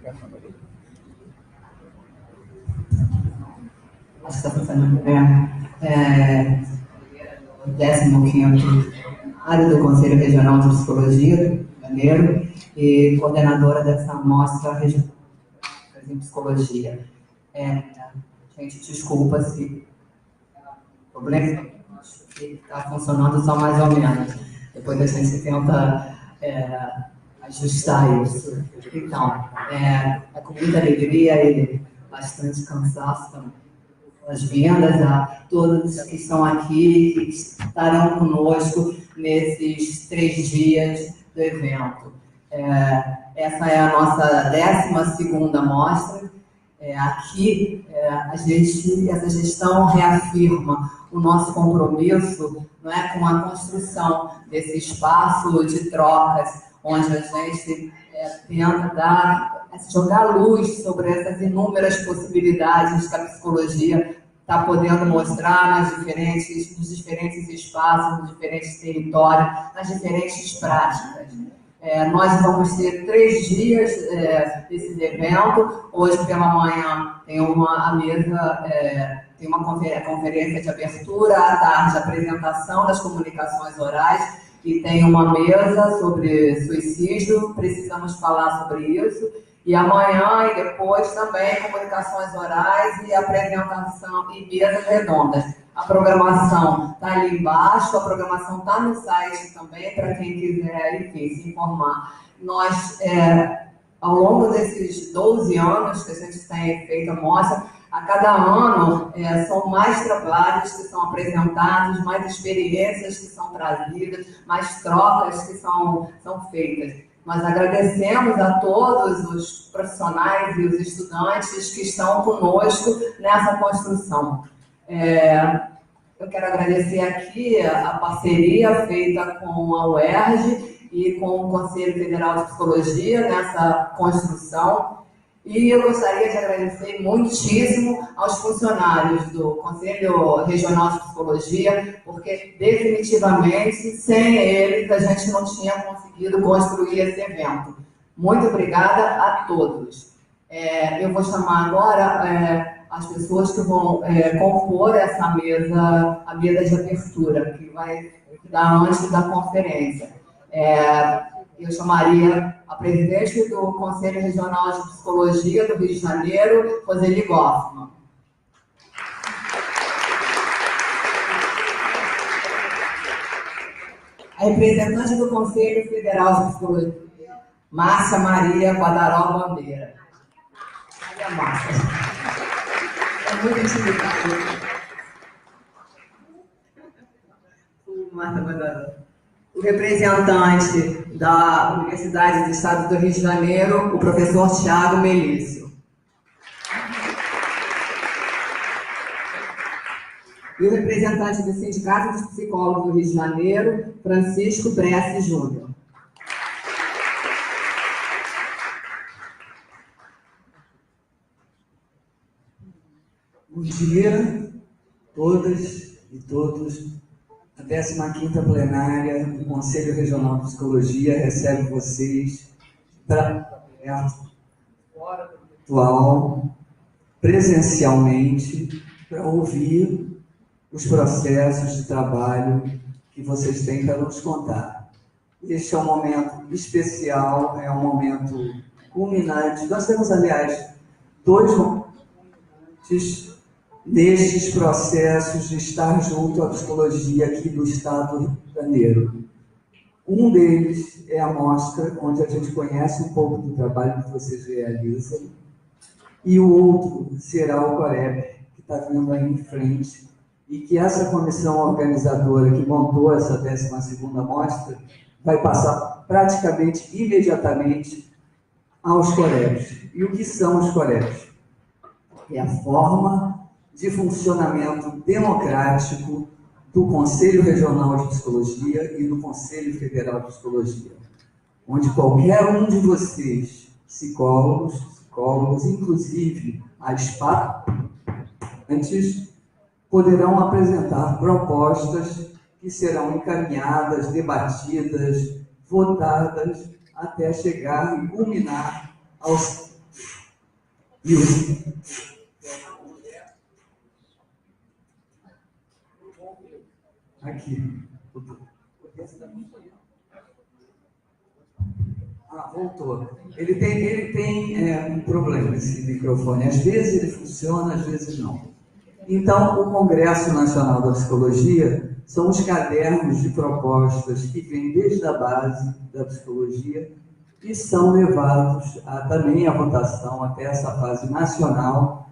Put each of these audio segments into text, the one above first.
Acho que está funcionando bem. 15º área do Conselho Regional de Psicologia, do Rio de Janeiro, e coordenadora dessa amostra regional em psicologia. Gente, desculpa se o problema está funcionando só mais ou menos. Depois a gente tenta ajustar isso. Então, é com muita alegria e bastante cansaço também. Boas-vindas a todos que estão aqui e que estarão conosco nesses 3 dias do evento. Essa é a nossa 12ª mostra. Aqui, essa gestão reafirma o nosso compromisso, não é, com a construção desse espaço de trocas, onde a gente tenta jogar luz sobre essas inúmeras possibilidades que a psicologia está podendo mostrar nos diferentes espaços, nos diferentes territórios, nas diferentes práticas. Nós vamos ter 3 dias desse evento. Hoje pela manhã tem tem uma conferência de abertura, à tarde apresentação das comunicações orais e tem uma mesa sobre suicídio, precisamos falar sobre isso. E amanhã e depois também comunicações orais e apresentação e mesas redondas. A programação está ali embaixo, a programação está no site também, para quem quiser, enfim, se informar. Nós, ao longo desses 12 anos que a gente tem feito a mostra, a cada ano são mais trabalhos que são apresentados, mais experiências que são trazidas, mais trocas que são feitas. Nós agradecemos a todos os profissionais e os estudantes que estão conosco nessa construção. Eu quero agradecer aqui a parceria feita com a UERJ e com o Conselho Federal de Psicologia nessa construção. E eu gostaria de agradecer muitíssimo aos funcionários do Conselho Regional de Psicologia, porque definitivamente, sem eles, a gente não tinha conseguido construir esse evento. Muito obrigada a todos. Eu vou chamar agora as pessoas que vão compor essa mesa, a mesa de abertura, que vai dar antes da conferência. Eu chamaria a presidente do Conselho Regional de Psicologia do Rio de Janeiro, Roseli Goffman. A representante do Conselho Federal de Psicologia, Márcia Maria Guadaró Bandeira. Olha a Márcia. É muito intimidade. Márcia Guadaró. O representante da Universidade do Estado do Rio de Janeiro, o professor Tiago Melício. E o representante do Sindicato dos Psicólogos do Rio de Janeiro, Francisco Bressi Júnior. Bom dia, todas e todos. A 15ª plenária do Conselho Regional de Psicologia recebe vocês para fora do virtual, presencialmente, para ouvir os processos de trabalho que vocês têm para nos contar. Este é um momento especial, é um momento culminante. Nós temos, aliás, 2 momentos nestes processos de estar junto à psicologia aqui do Estado do Rio de Janeiro. Um deles é a mostra, onde a gente conhece um pouco do trabalho que vocês realizam, e o outro será o COREP, que está vindo aí em frente, e que essa comissão organizadora que montou essa 12ª mostra vai passar praticamente imediatamente aos COREPs. E o que são os COREPs? É a forma de funcionamento democrático do Conselho Regional de Psicologia e do Conselho Federal de Psicologia, onde qualquer um de vocês, psicólogos, inclusive participantes, poderão apresentar propostas que serão encaminhadas, debatidas, votadas, até chegar e culminar aos Isso. Aqui. Ah, voltou. Ele tem um problema, esse microfone. Às vezes ele funciona, às vezes não. Então, o Congresso Nacional da Psicologia são os cadernos de propostas que vêm desde a base da psicologia e são levados também à votação até essa fase nacional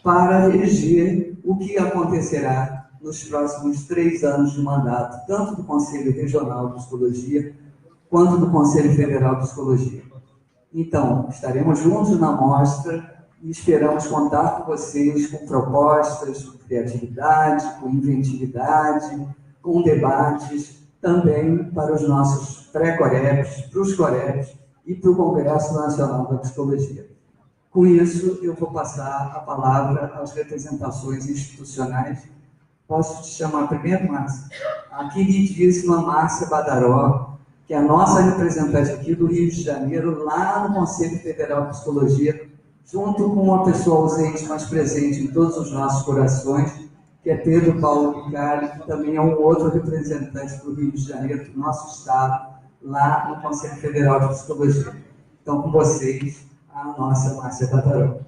para eleger o que acontecerá nos próximos 3 anos de mandato, tanto do Conselho Regional de Psicologia quanto do Conselho Federal de Psicologia. Então, estaremos juntos na mostra e esperamos contar com vocês com propostas, com criatividade, com inventividade, com debates, também para os nossos pré-coreps, para os coreps e para o Congresso Nacional da Psicologia. Com isso, eu vou passar a palavra às representações institucionais. Posso te chamar primeiro, Márcia? A queridíssima Márcia Badaró, que é a nossa representante aqui do Rio de Janeiro, lá no Conselho Federal de Psicologia, junto com uma pessoa ausente, mas presente em todos os nossos corações, que é Pedro Paulo Picari, que também é um outro representante do Rio de Janeiro, do nosso estado, lá no Conselho Federal de Psicologia. Então, com vocês, a nossa Márcia Badaró.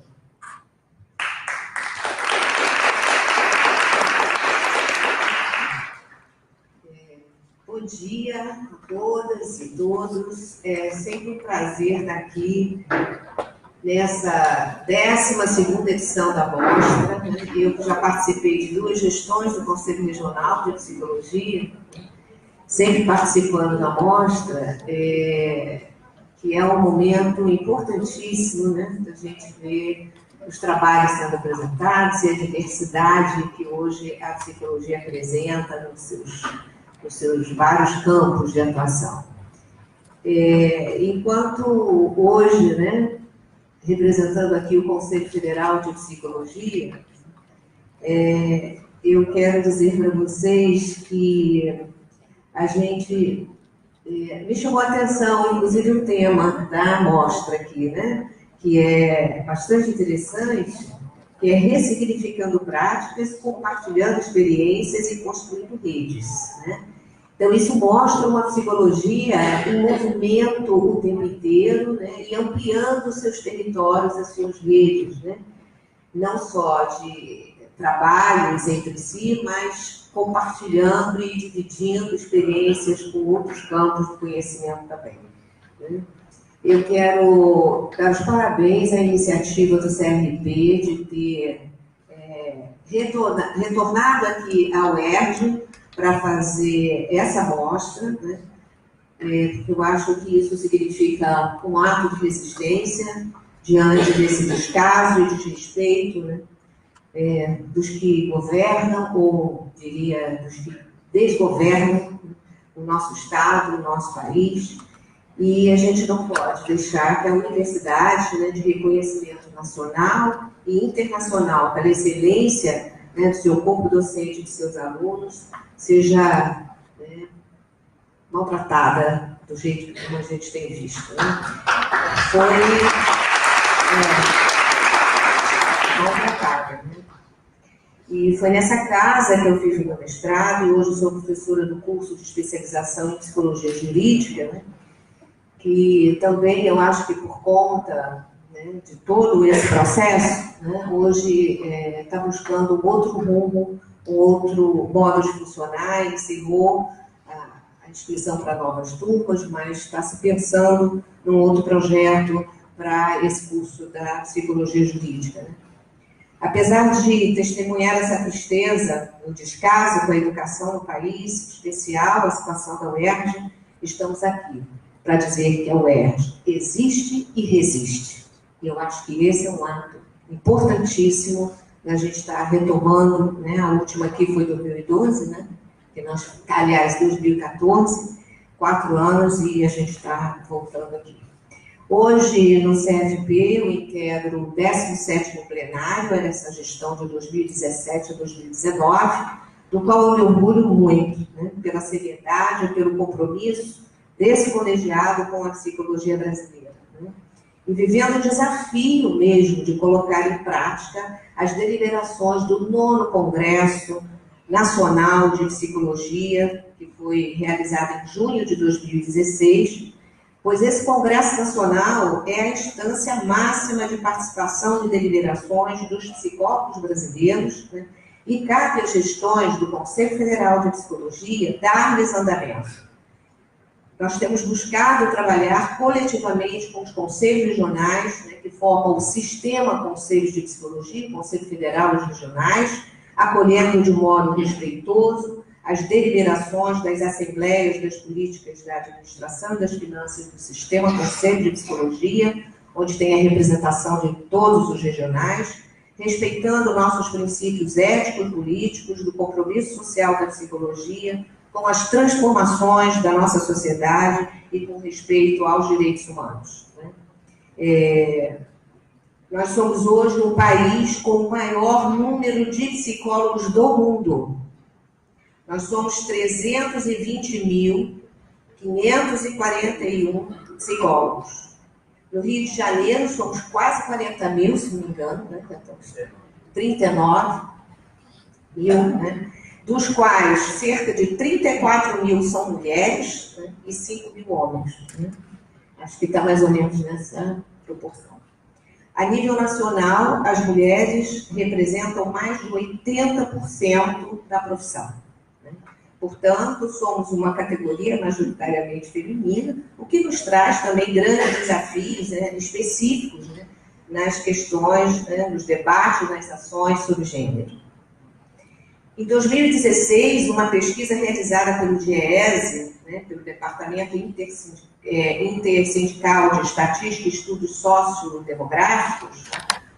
Bom dia a todas e todos. É sempre um prazer estar aqui nessa 12ª edição da mostra. Eu já participei de 2 gestões do Conselho Regional de Psicologia, sempre participando da mostra, que é um momento importantíssimo, né, da gente ver os trabalhos sendo apresentados e a diversidade que hoje a psicologia apresenta nos seus vários campos de atuação. Enquanto hoje, né, representando aqui o Conselho Federal de Psicologia, eu quero dizer para vocês que a gente me chamou a atenção, inclusive, o tema da mostra aqui, né, que é bastante interessante, que é ressignificando práticas, compartilhando experiências e construindo redes, né? Então, isso mostra uma psicologia em movimento o tempo inteiro, né? E ampliando seus territórios, as suas redes, né? Não só de trabalhos entre si, mas compartilhando e dividindo experiências com outros campos do conhecimento também, né? Eu quero dar os parabéns à iniciativa do CRP de ter retornado aqui ao UERJ para fazer essa mostra, né? Porque eu acho que isso significa um ato de resistência diante desse descaso e desrespeito, né? Dos que governam, ou diria, dos que desgovernam o nosso Estado, o nosso país. E a gente não pode deixar que a universidade, né, de reconhecimento nacional e internacional pela excelência, né, do seu corpo docente e de seus alunos, seja, né, maltratada do jeito que a gente tem visto, né? Foi maltratada, né? E foi nessa casa que eu fiz o meu mestrado, e hoje sou professora do curso de especialização em psicologia jurídica, né? Que também eu acho que por conta, né, de todo esse processo, né, hoje está buscando um outro rumo, um outro modo de funcionar, encerrou a inscrição para novas turmas, mas está se pensando num outro projeto para esse curso da psicologia jurídica, né? Apesar de testemunhar essa tristeza, o descaso com a educação no país, em especial a situação da UERJ, estamos aqui para dizer que a UERJ existe e resiste. E eu acho que esse é um ato importantíssimo, a gente está retomando, né? A última aqui foi 2012, né? Que nós, aliás, 2014, 4 anos, e a gente está voltando aqui. Hoje, no CFP, eu integro o 17º plenário, nessa gestão de 2017 a 2019, do qual eu me orgulho muito, né? Pela seriedade, pelo compromisso desse colegiado com a psicologia brasileira, né? e vivendo o desafio mesmo de colocar em prática as deliberações do 9º Congresso Nacional de Psicologia, que foi realizado em junho de 2016, pois esse Congresso Nacional é a instância máxima de participação de deliberações dos psicólogos brasileiros, né? E cabe às gestões do Conselho Federal de Psicologia dar-lhes andamento. Nós temos buscado trabalhar coletivamente com os conselhos regionais, né, que formam o sistema Conselhos de Psicologia, o Conselho Federal e os regionais, acolhendo de modo respeitoso as deliberações das assembleias das políticas da administração e das finanças do sistema Conselho de Psicologia, onde tem a representação de todos os regionais, respeitando nossos princípios éticos e políticos, do compromisso social da psicologia, com as transformações da nossa sociedade e com respeito aos direitos humanos. Nós somos hoje o país com o maior número de psicólogos do mundo. Nós somos 320.541 psicólogos. No Rio de Janeiro, somos quase 40 mil, se não me engano, né? 39 mil, né? Dos quais cerca de 34 mil são mulheres, né? E 5 mil homens. Né? Acho que está mais ou menos nessa proporção. A nível nacional, as mulheres representam mais de 80% da profissão. Né? Portanto, somos uma categoria majoritariamente feminina, o que nos traz também grandes desafios, né, específicos, né, nas questões, né, nos debates, nas ações sobre gênero. Em 2016, uma pesquisa realizada pelo DIEESE, né, pelo Departamento Intersindical de Estatística e Estudos Sociodemográficos,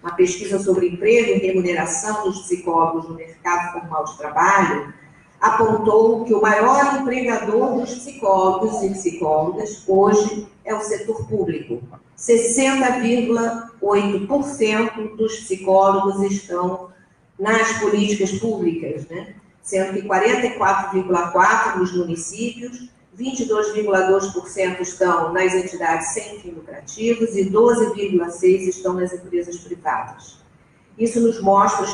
uma pesquisa sobre emprego e remuneração dos psicólogos no mercado formal de trabalho, apontou que o maior empregador dos psicólogos e psicólogas hoje é o setor público. 60,8% dos psicólogos estão nas políticas públicas, né? Sendo que 44,4% nos municípios, 22,2% estão nas entidades sem fins lucrativos e 12,6% estão nas empresas privadas. Isso nos mostra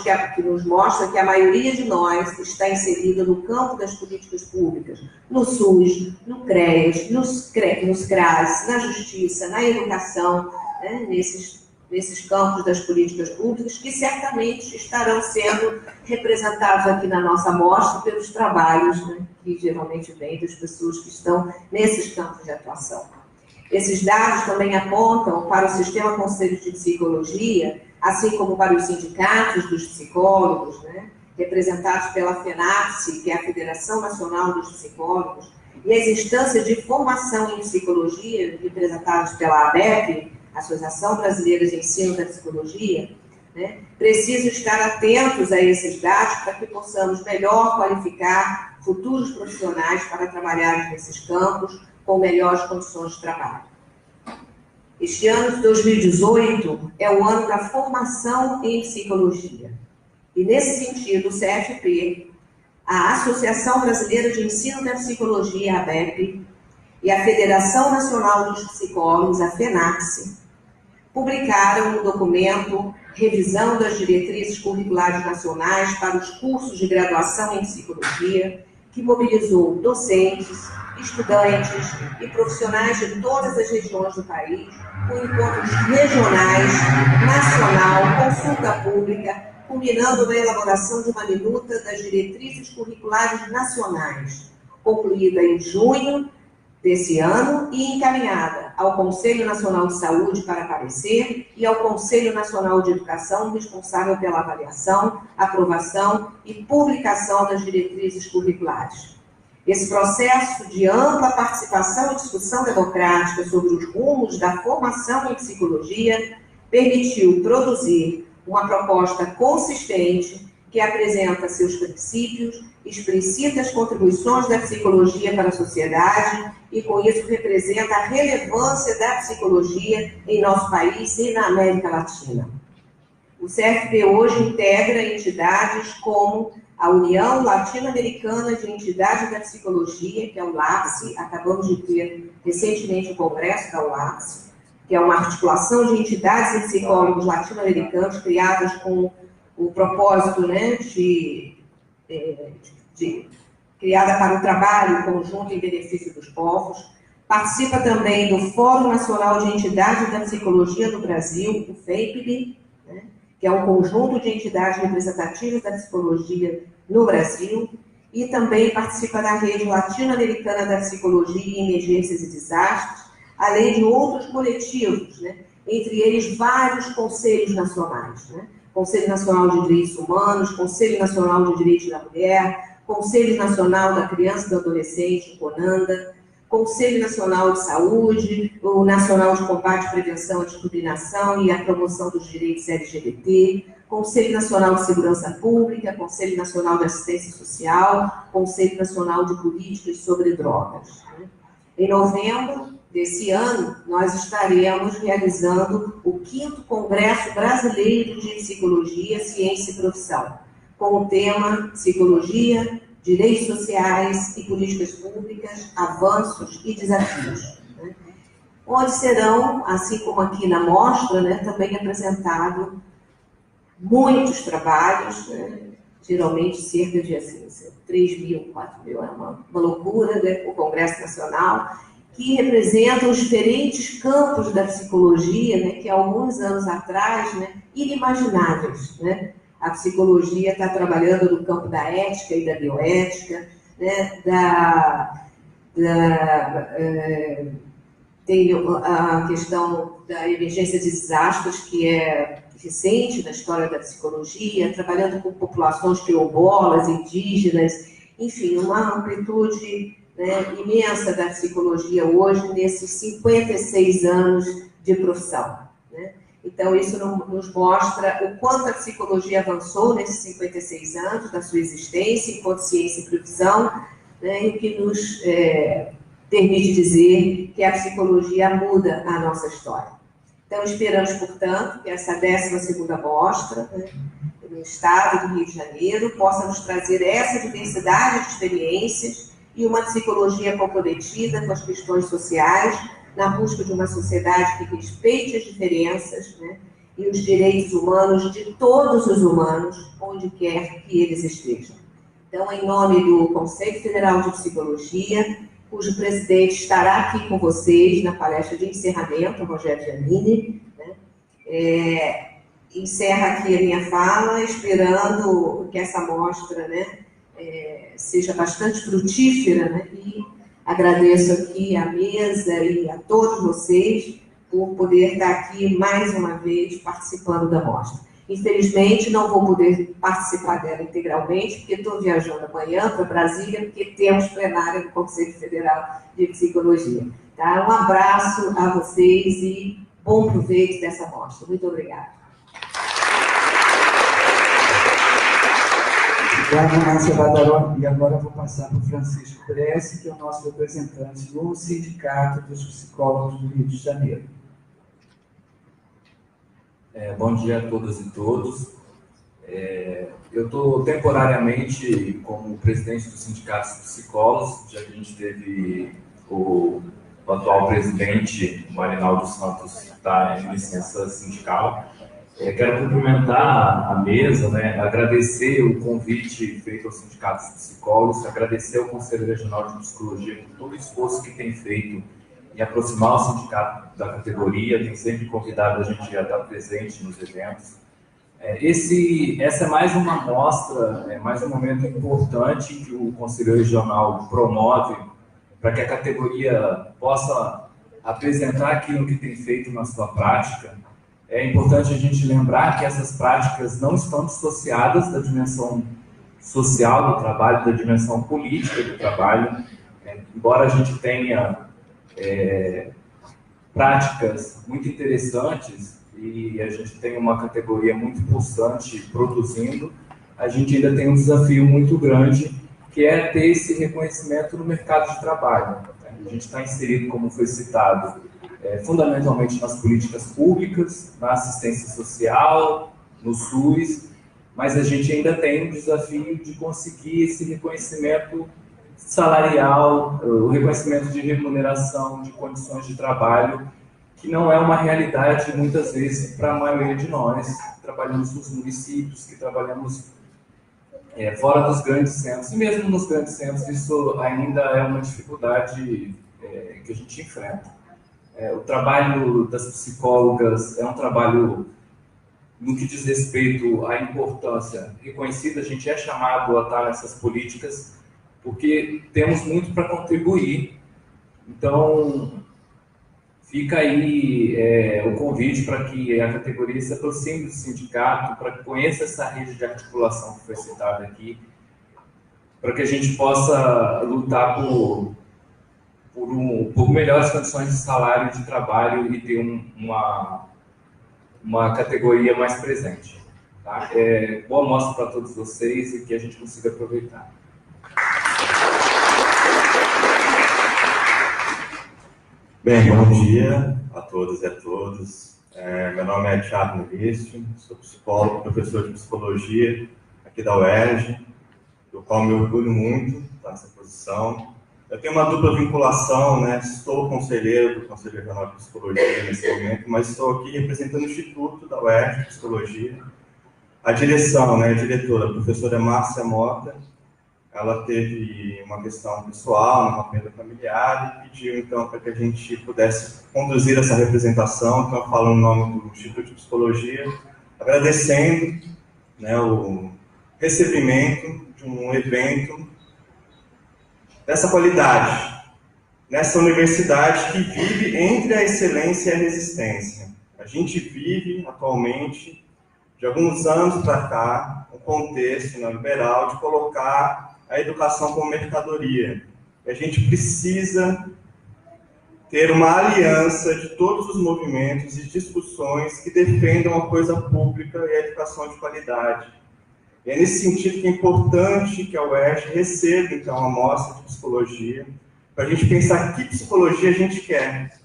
que a maioria de nós está inserida no campo das políticas públicas, no SUS, no CREAS, nos CRAS, na justiça, na educação, né, nesses campos das políticas públicas, que certamente estarão sendo representados aqui na nossa amostra pelos trabalhos, né, que geralmente vêm das pessoas que estão nesses campos de atuação. Esses dados também apontam para o Sistema Conselho de Psicologia, assim como para os sindicatos dos psicólogos, né, representados pela FENAPSE, que é a Federação Nacional dos Psicólogos, e as instâncias de formação em psicologia, representadas pela ABEP, Associação Brasileira de Ensino da Psicologia, né, precisam estar atentos a esses dados para que possamos melhor qualificar futuros profissionais para trabalhar nesses campos com melhores condições de trabalho. Este ano de 2018 é o ano da formação em psicologia. E, nesse sentido, o CFP, a Associação Brasileira de Ensino da Psicologia, a ABEP, e a Federação Nacional dos Psicólogos, a FENAPSE, publicaram o documento Revisão das Diretrizes Curriculares Nacionais para os Cursos de Graduação em Psicologia, que mobilizou docentes, estudantes e profissionais de todas as regiões do país, com encontros regionais, nacional, consulta pública, culminando na elaboração de uma minuta das diretrizes curriculares nacionais, concluída em junho desse ano e encaminhada ao Conselho Nacional de Saúde para parecer e ao Conselho Nacional de Educação, responsável pela avaliação, aprovação e publicação das diretrizes curriculares. Esse processo de ampla participação e discussão democrática sobre os rumos da formação em psicologia permitiu produzir uma proposta consistente que apresenta seus princípios, explicita as contribuições da psicologia para a sociedade e, com isso, representa a relevância da psicologia em nosso país e na América Latina. O CFP hoje integra entidades como a União Latino-Americana de Entidades da Psicologia, que é o LAPSE, acabamos de ter recentemente o congresso da ULAPSE, que é uma articulação de entidades e psicólogos latino-americanos criadas com o propósito, né, criada para o trabalho conjunto em benefício dos povos. Participa também do Fórum Nacional de Entidades da Psicologia do Brasil, o FEIPB, né, que é um conjunto de entidades representativas da psicologia no Brasil, e também participa da Rede Latino-Americana da Psicologia em Emergências e Desastres, além de outros coletivos, né, entre eles vários conselhos nacionais, né, Conselho Nacional de Direitos Humanos, Conselho Nacional de Direitos da Mulher, Conselho Nacional da Criança e do Adolescente, o CONANDA, Conselho Nacional de Saúde, o Nacional de Combate à Prevenção à Discriminação e à Promoção dos Direitos LGBT, Conselho Nacional de Segurança Pública, Conselho Nacional de Assistência Social, Conselho Nacional de Políticas sobre Drogas. Em novembro desse ano, nós estaremos realizando o 5º Congresso Brasileiro de Psicologia, Ciência e Profissão, com o tema Psicologia, Direitos Sociais e Políticas Públicas, Avanços e Desafios, né? Onde serão, assim como aqui na mostra, né, também apresentados muitos trabalhos, né? Geralmente cerca de 3 mil, 4 mil, é uma loucura, né? O Congresso Nacional, que representam os diferentes campos da psicologia, né? Que há alguns anos atrás, né, inimagináveis, né? A psicologia está trabalhando no campo da ética e da bioética, né, tem a questão da emergência de desastres, que é recente na história da psicologia, trabalhando com populações quilombolas, indígenas, enfim, uma amplitude, né, imensa da psicologia hoje, nesses 56 anos de profissão, né? Então, isso nos mostra o quanto a psicologia avançou nesses 56 anos da sua existência, enquanto ciência e profissão, né, e o que nos permite dizer que a psicologia muda a nossa história. Então, esperamos, portanto, que essa 12ª mostra, né, no estado do Rio de Janeiro, possa nos trazer essa diversidade de experiências e uma psicologia comprometida com as questões sociais, na busca de uma sociedade que respeite as diferenças, né, e os direitos humanos de todos os humanos, onde quer que eles estejam. Então, em nome do Conselho Federal de Psicologia, cujo presidente estará aqui com vocês na palestra de encerramento, Rogério Giannini, né, encerra aqui a minha fala, esperando que essa mostra, né, seja bastante frutífera, né, e agradeço aqui à mesa e a todos vocês por poder estar aqui mais uma vez participando da mostra. Infelizmente, não vou poder participar dela integralmente, porque estou viajando amanhã para Brasília, porque temos plenária do Conselho Federal de Psicologia. Tá? Um abraço a vocês e bom proveito dessa mostra. Muito obrigada. Obrigado, Márcia Badaró. E agora eu vou passar para o Francisco Bressi, que é o nosso representante no Sindicato dos Psicólogos do Rio de Janeiro. Bom dia a todas e todos. Eu estou temporariamente como presidente do Sindicato dos Psicólogos, já que a gente teve o atual presidente, Marinaldo Santos, está em licença sindical. Quero cumprimentar a mesa, né, agradecer o convite feito ao Sindicato dos Psicólogos, agradecer ao Conselho Regional de Psicologia por todo o esforço que tem feito em aproximar o sindicato da categoria, tem sempre convidado a gente a estar presente nos eventos. Essa é mais uma mostra, mais um momento importante que o Conselho Regional promove para que a categoria possa apresentar aquilo que tem feito na sua prática. É importante a gente lembrar que essas práticas não estão dissociadas da dimensão social do trabalho, da dimensão política do trabalho. Embora a gente tenha práticas muito interessantes e a gente tem uma categoria muito pulsante produzindo, a gente ainda tem um desafio muito grande, que é ter esse reconhecimento no mercado de trabalho. A gente está inserido, como foi citado, fundamentalmente nas políticas públicas, na assistência social, no SUS, mas a gente ainda tem um desafio de conseguir esse reconhecimento salarial, o reconhecimento de remuneração, de condições de trabalho que não é uma realidade, muitas vezes, para a maioria de nós, que trabalhamos nos municípios, que trabalhamos fora dos grandes centros. E mesmo nos grandes centros, isso ainda é uma dificuldade que a gente enfrenta. O trabalho das psicólogas é um trabalho, no que diz respeito à importância reconhecida, a gente é chamado a estar nessas políticas, porque temos muito para contribuir. Então, fica aí o convite para que a categoria se aproxime do sindicato, para que conheça essa rede de articulação que foi citada aqui, para que a gente possa lutar por melhores condições de salário e de trabalho e ter uma categoria mais presente. Tá? Boa mostra para todos vocês e que a gente consiga aproveitar. Bem, bom dia a todas e a todos. Meu nome é Thiago Melício, sou psicólogo, professor de psicologia aqui da UERJ, do qual me orgulho muito estar nessa posição. Eu tenho uma dupla vinculação, né? Sou conselheiro do Conselho Regional de Psicologia nesse momento, mas estou aqui representando o Instituto da UERJ de Psicologia. A direção, né, a diretora, a professora Márcia Mota, ela teve uma questão pessoal, uma perda familiar, e pediu, então, para que a gente pudesse conduzir essa representação. Então, eu falo no nome do Instituto de Psicologia, agradecendo, né, o recebimento de um evento dessa qualidade, nessa universidade que vive entre a excelência e a resistência. A gente vive, atualmente, de alguns anos para cá, um contexto neoliberal de colocar a educação como mercadoria. E a gente precisa ter uma aliança de todos os movimentos e discussões que defendam a coisa pública e a educação de qualidade. E é nesse sentido que é importante que a UERJ receba, então, uma amostra de psicologia, para a gente pensar que psicologia a gente quer.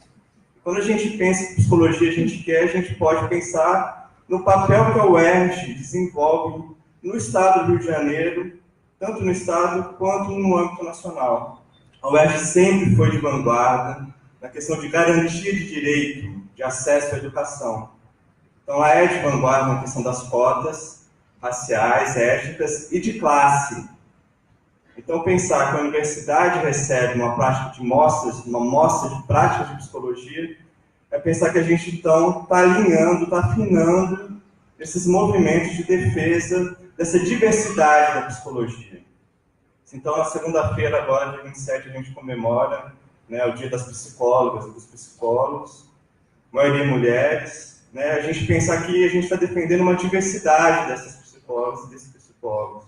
Quando a gente pensa em psicologia a gente pode pensar no papel que a UERJ desenvolve no Estado do Rio de Janeiro, tanto no Estado quanto no âmbito nacional. A UERJ sempre foi de vanguarda na questão de garantia de direito, de acesso à educação. Então, ela é de vanguarda na questão das cotas raciais, étnicas e de classe. Então, pensar que a universidade recebe uma mostra de práticas de psicologia, é pensar que a gente, então, está alinhando, está afinando esses movimentos de defesa dessa diversidade da psicologia. Então, na segunda-feira, agora, dia 27, a gente comemora, né, o Dia das Psicólogas e dos Psicólogos, maioria mulheres, né, a gente pensar que a gente está defendendo uma diversidade dessas psicólogas e desses psicólogos.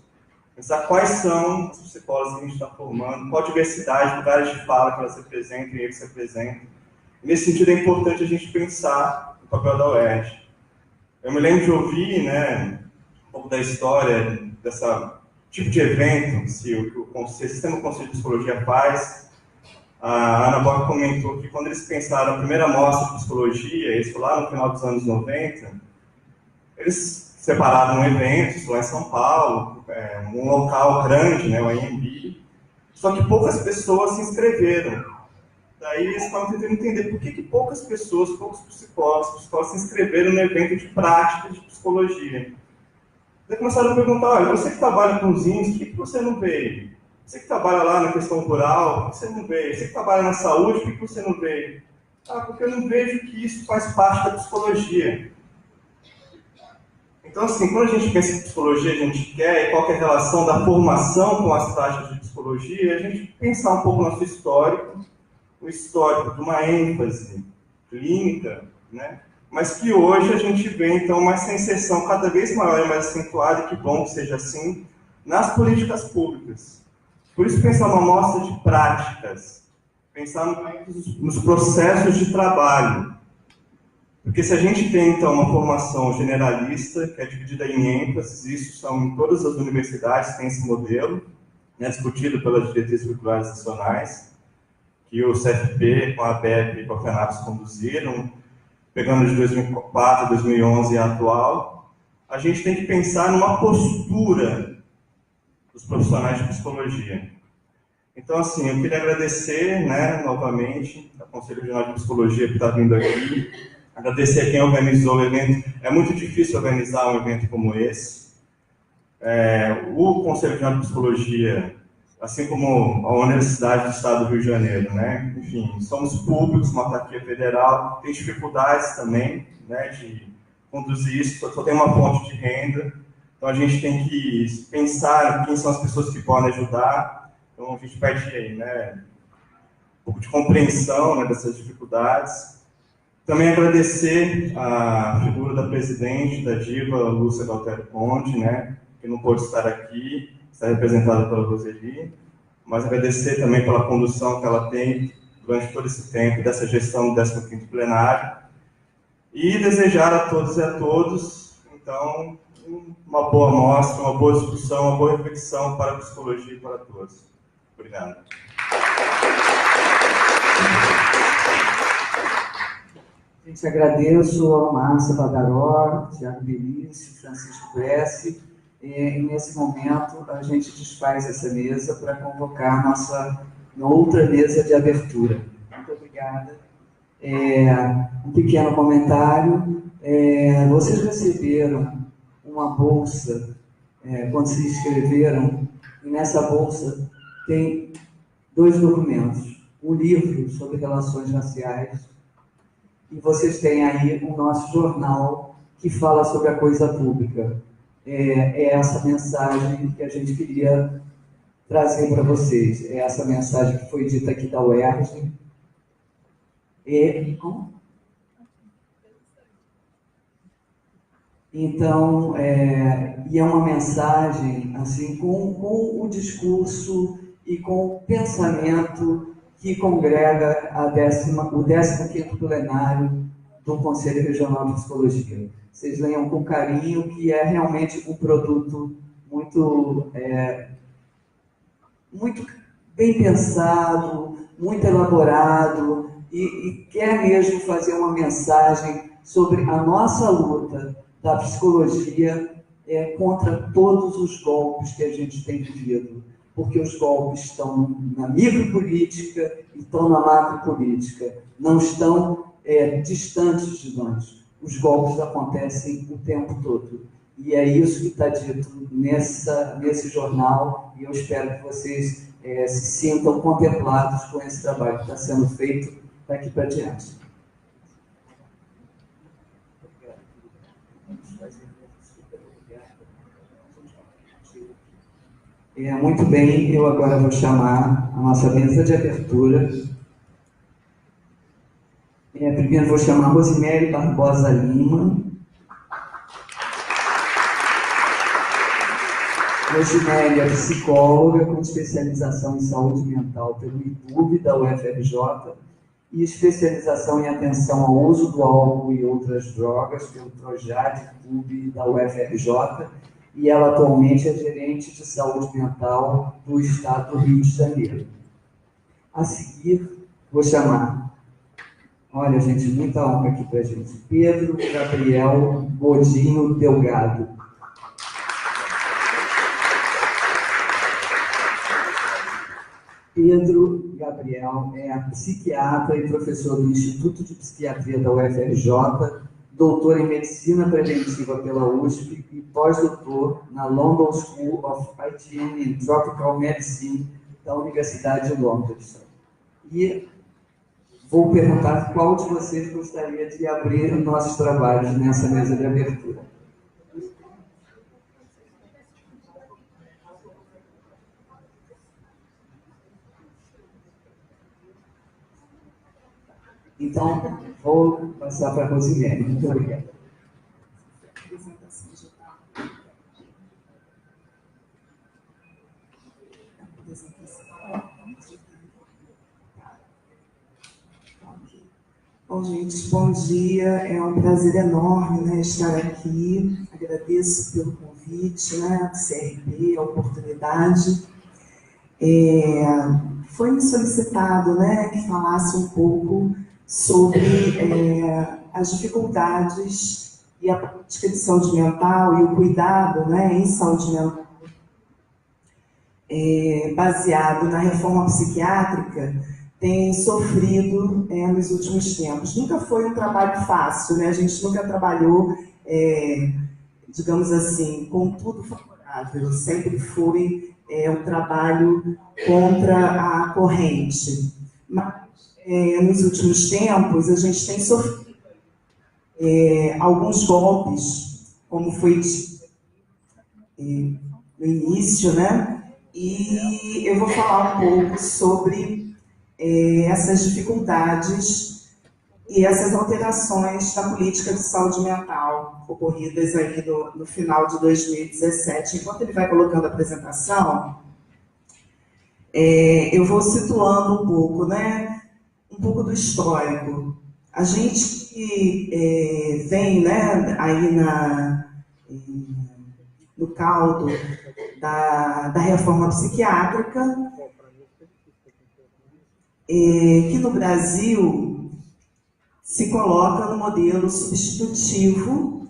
Pensar quais são as psicólogas que a gente está formando, qual diversidade, lugares de fala que elas representam e eles representam. E nesse sentido, é importante a gente pensar no papel da UERJ. Eu me lembro de ouvir, né, um pouco da história desse tipo de evento, se o Sistema Conselho de Psicologia faz. A Ana Bock comentou que quando eles pensaram a primeira mostra de psicologia, isso foi lá no final dos anos 90, eles separaram um evento, lá em São Paulo, um local grande, né, o AMB, só que poucas pessoas se inscreveram. Daí eles estavam tentando entender por que poucas pessoas, poucos psicólogos se inscreveram no evento de prática de psicologia. Daí começaram a perguntar, olha, você que trabalha com os índios, por que você não veio? Você que trabalha lá na questão rural, por que você não veio? Você que trabalha na saúde, por que você não veio? Ah, porque eu não vejo que isso faz parte da psicologia. Então, assim, quando a gente pensa em psicologia, a gente quer, e qual que é a relação da formação com as práticas de psicologia, a gente pensar um pouco no nosso histórico, o histórico de uma ênfase clínica, né? Mas que hoje a gente vê, então, uma inserção cada vez maior e mais acentuada, e que bom que seja assim, nas políticas públicas. Por isso, pensar uma amostra de práticas, pensar nos processos de trabalho. Porque se a gente tem, então, uma formação generalista, que é dividida em ênfases, isso são em todas as universidades, tem esse modelo, né, discutido pelas diretrizes curriculares nacionais, que o CFP, com a ABEP e com a FENAPES conduziram, pegando de 2004, 2011 e atual, a gente tem que pensar numa postura dos profissionais de psicologia. Então, assim, eu queria agradecer, né, novamente, ao Conselho Regional de Psicologia que está vindo aqui, agradecer a quem organizou o evento. É muito difícil organizar um evento como esse. O Conselho Regional de Psicologia, assim como a Universidade do Estado do Rio de Janeiro, né, enfim, somos públicos, uma autarquia federal, tem dificuldades também, né, de conduzir isso, só tem uma fonte de renda, então a gente tem que pensar quem são as pessoas que podem ajudar. Então, a gente pede aí, né, um pouco de compreensão, né, dessas dificuldades. Também agradecer a figura da presidente, da diva Lúcia Galtério Conde, né, que não pôde estar aqui, está representada pela Roseli, mas agradecer também pela condução que ela tem durante todo esse tempo, dessa gestão do 15º plenário, e desejar a todos e a todos, então, uma boa mostra, uma boa discussão, uma boa reflexão para a psicologia e para todos. Obrigado. Gente, agradeço ao Márcia Badaró, Tiago Belício, Francisco Bressi. E nesse momento a gente desfaz essa mesa para convocar nossa outra mesa de abertura. Muito obrigada. Um pequeno comentário. Vocês receberam uma bolsa quando se inscreveram, e nessa bolsa tem 2 documentos. Um livro sobre relações raciais, e vocês têm aí o nosso jornal que fala sobre a coisa pública. É essa mensagem que a gente queria trazer para vocês. É essa mensagem que foi dita aqui da UERJ. Então, e é uma mensagem assim, com o discurso e com o pensamento que congrega o 15º plenário do Conselho Regional de Psicologia. Vocês leiam com carinho, que é realmente um produto muito bem pensado, muito elaborado, e quer mesmo fazer uma mensagem sobre a nossa luta da psicologia contra todos os golpes que a gente tem vivido, porque os golpes estão na micropolítica e estão na macropolítica, não estão distantes de nós. Os golpes acontecem o tempo todo. E é isso que está dito nesse jornal, e eu espero que vocês se sintam contemplados com esse trabalho que está sendo feito daqui para diante. Muito bem, eu agora vou chamar a nossa mesa de abertura. Primeiro vou chamar a Rosemary Barbosa Lima. Rosemary é psicóloga com especialização em saúde mental pelo ITUB da UFRJ e especialização em atenção ao uso do álcool e outras drogas pelo PROJAD-ITUB da UFRJ, e ela atualmente é gerente de saúde mental do Estado do Rio de Janeiro. A seguir, vou chamar, olha gente, muita honra aqui para a gente, Pedro Gabriel Godinho Delgado. Pedro Gabriel é psiquiatra e professor do Instituto de Psiquiatria da UFRJ, doutor em Medicina Preventiva pela USP e pós-doutor na London School of Hygiene and Tropical Medicine da Universidade de Londres. E vou perguntar qual de vocês gostaria de abrir nossos trabalhos nessa mesa de abertura. Então, vou passar para a Rosemary. Muito obrigado. Bom, gente, bom dia. É um prazer enorme, né, estar aqui. Agradeço pelo convite, né, do CRP, a oportunidade. Foi me solicitado, né, que falasse um pouco sobre as dificuldades e a prática de saúde mental e o cuidado, né, em saúde mental. baseado na reforma psiquiátrica tem sofrido nos últimos tempos. Nunca foi um trabalho fácil, né? A gente nunca trabalhou, digamos assim, com tudo favorável. Sempre foi um trabalho contra a corrente. Mas, nos últimos tempos, a gente tem sofrido alguns golpes, como foi no início, né? E eu vou falar um pouco sobre essas dificuldades e essas alterações na política de saúde mental ocorridas aí no final de 2017. Enquanto ele vai colocando a apresentação, eu vou situando um pouco, né? Um pouco do histórico. A gente vem, né, aí no caldo da reforma psiquiátrica, que no Brasil se coloca no modelo substitutivo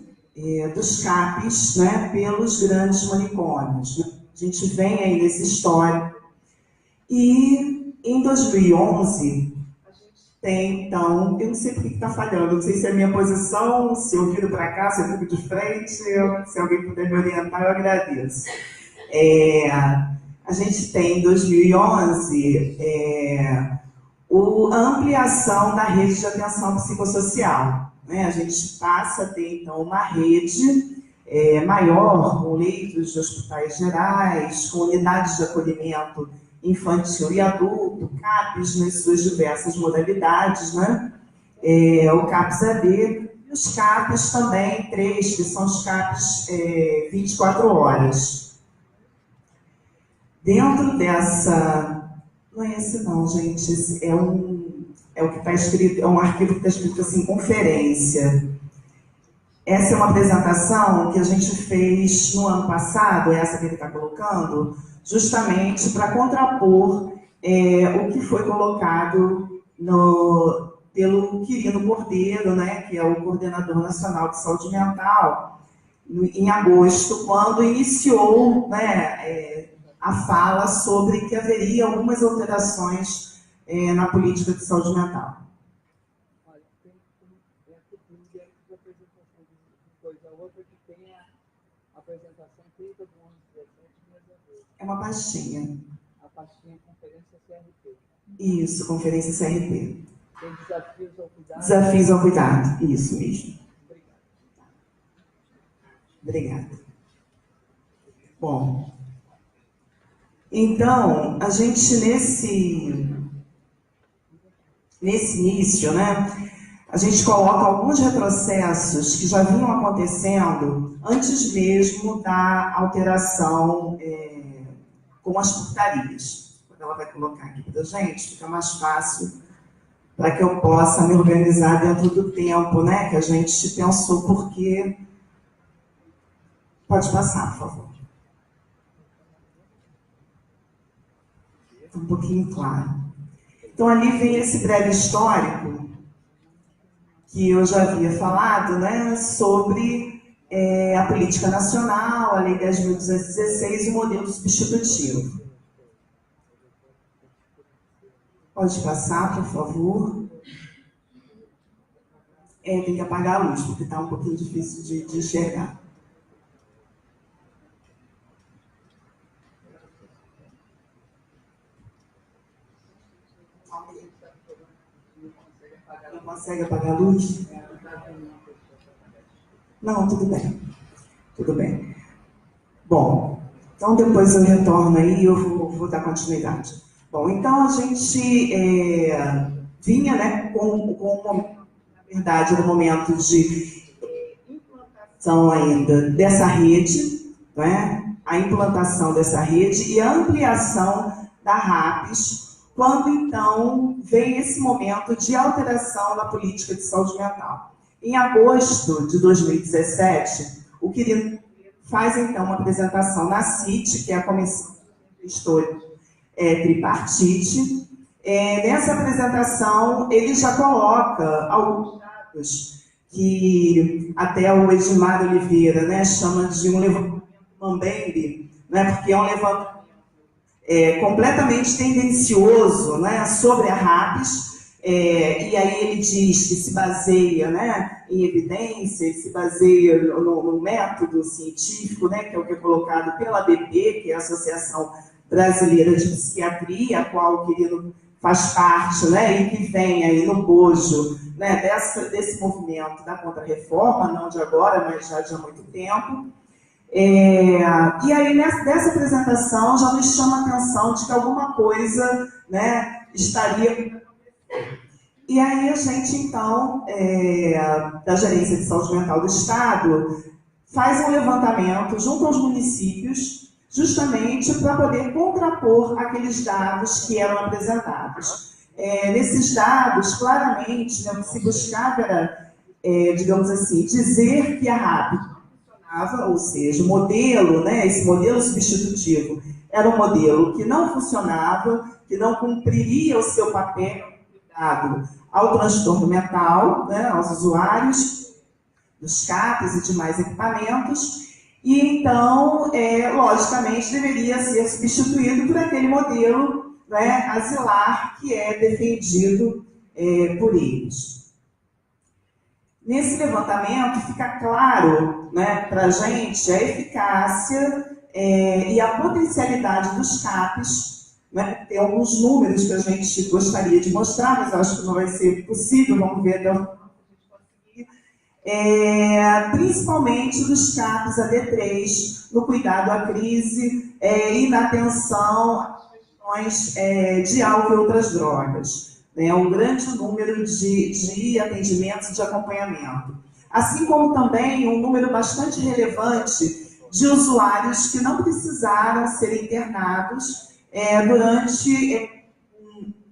dos CAPs, né, pelos grandes manicômios. A gente vem aí nesse histórico. E em 2011, a gente tem, então, eu não sei por que está falhando, não sei se é a minha posição, se eu viro para cá, se eu fico de frente, se alguém puder me orientar, eu agradeço. A gente tem em 2011 a ampliação da rede de atenção psicossocial, né? A gente passa a ter, então, uma rede maior, com leitos de hospitais gerais, com unidades de acolhimento infantil e adulto, CAPs nas suas diversas modalidades, né? O CAPS-AD e os CAPs também, 3, que são os CAPs 24 horas. Dentro dessa... Não é esse não, gente, esse é o que está escrito, é um arquivo que está escrito assim, conferência. Essa é uma apresentação que a gente fez no ano passado, essa que ele está colocando, justamente para contrapor o que foi colocado pelo Quirino Cordeiro, né, que é o Coordenador Nacional de Saúde Mental, em agosto, quando iniciou, né, a fala sobre que haveria algumas alterações na política de saúde mental. Olha, tem aqui dentro da apresentação de coisa outra que tem a apresentação 30 do 11/17. É uma pastinha. A pastinha Conferência CRP. Isso, Conferência CRP. Tem Desafios ao Cuidado. Desafios ao Cuidado, isso mesmo. Obrigada. Bom, então, a gente nesse início, né, a gente coloca alguns retrocessos que já vinham acontecendo antes mesmo da alteração com as portarias. Quando ela vai colocar aqui para a gente, fica mais fácil para que eu possa me organizar dentro do tempo, né, que a gente pensou, porque... Pode passar, por favor. Um pouquinho claro. Então, ali vem esse breve histórico que eu já havia falado, né, sobre a política nacional, a Lei 10.216 e o modelo substitutivo. Pode passar, por favor. Tem que apagar a luz, porque está um pouquinho difícil de enxergar. Não consegue apagar a luz? Não, tudo bem. Tudo bem. Bom, então depois eu retorno aí e eu vou dar continuidade. Bom, então a gente vinha, né, na verdade, no momento de implantação ainda dessa rede, né, a implantação dessa rede e a ampliação da RAPS, quando, então, vem esse momento de alteração na política de saúde mental. Em agosto de 2017, o Quirino faz, então, uma apresentação na CIT, que é a Comissão de Gestor Tripartite. Nessa apresentação, ele já coloca alguns dados que até o Edmar Oliveira, né, chama de um levantamento Mambembe, né, porque é um levantamento completamente tendencioso, né, sobre a RAPES, e aí ele diz que se baseia, né, em evidência, se baseia no método científico, né, que é o que é colocado pela ABP, que é a Associação Brasileira de Psiquiatria, a qual o querido faz parte, né, e que vem aí no bojo, né, desse movimento da Contra-Reforma, não de agora, mas já de há muito tempo. E aí, dessa apresentação, já nos chama a atenção de que alguma coisa, né, estaria... E aí a gente, então, da Gerência de Saúde Mental do Estado, faz um levantamento junto aos municípios, justamente para poder contrapor aqueles dados que eram apresentados. Nesses dados, claramente, né, o que se buscava era, digamos assim, dizer que a RAP funcionava, ou seja, o modelo, né, esse modelo substitutivo, era um modelo que não funcionava, que não cumpriria o seu papel ligado ao transtorno mental, né, aos usuários dos CAPs e demais equipamentos, e então, logicamente, deveria ser substituído por aquele modelo, né, asilar que é defendido por eles. Nesse levantamento fica claro, né, para a gente a eficácia e a potencialidade dos CAPs, né? Tem alguns números que a gente gostaria de mostrar, mas acho que não vai ser possível, vamos ver até o final que a gente conseguir. Principalmente dos CAPs AD3, no cuidado à crise e na atenção às questões de álcool e outras drogas. Um grande número de atendimentos de acompanhamento. Assim como também um número bastante relevante de usuários que não precisaram ser internados durante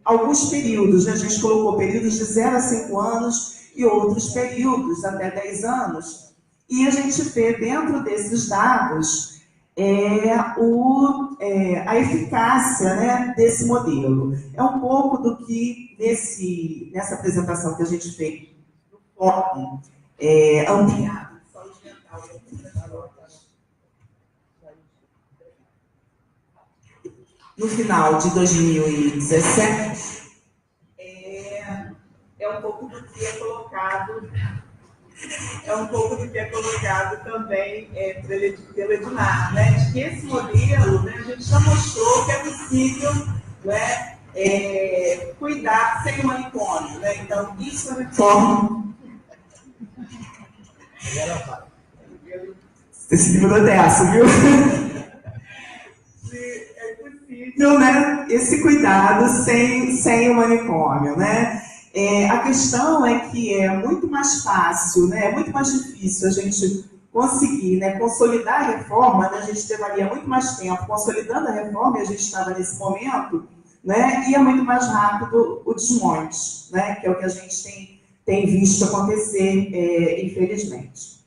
alguns períodos. Né? A gente colocou períodos de 0 a 5 anos e outros períodos até 10 anos. E a gente vê dentro desses dados a eficácia, né, desse modelo. É um pouco do que nessa apresentação que a gente fez no fórum ampliado de saúde mental. No final de 2017, um pouco do que é colocado. Um pouco do que é colocado também pelo Edmar, né? De que esse modelo, né, a gente já mostrou que é possível, né, cuidar sem o manicômio, né? Então, isso é reforma. Você se livrou dessa, viu? É possível, né, esse cuidado sem o manicômio, né? A questão é que é muito mais fácil, né, é muito mais difícil a gente conseguir, né, consolidar a reforma, né, a gente levaria muito mais tempo consolidando a reforma, e a gente estava nesse momento, né, e é muito mais rápido o desmonte, né, que é o que a gente tem visto acontecer, infelizmente.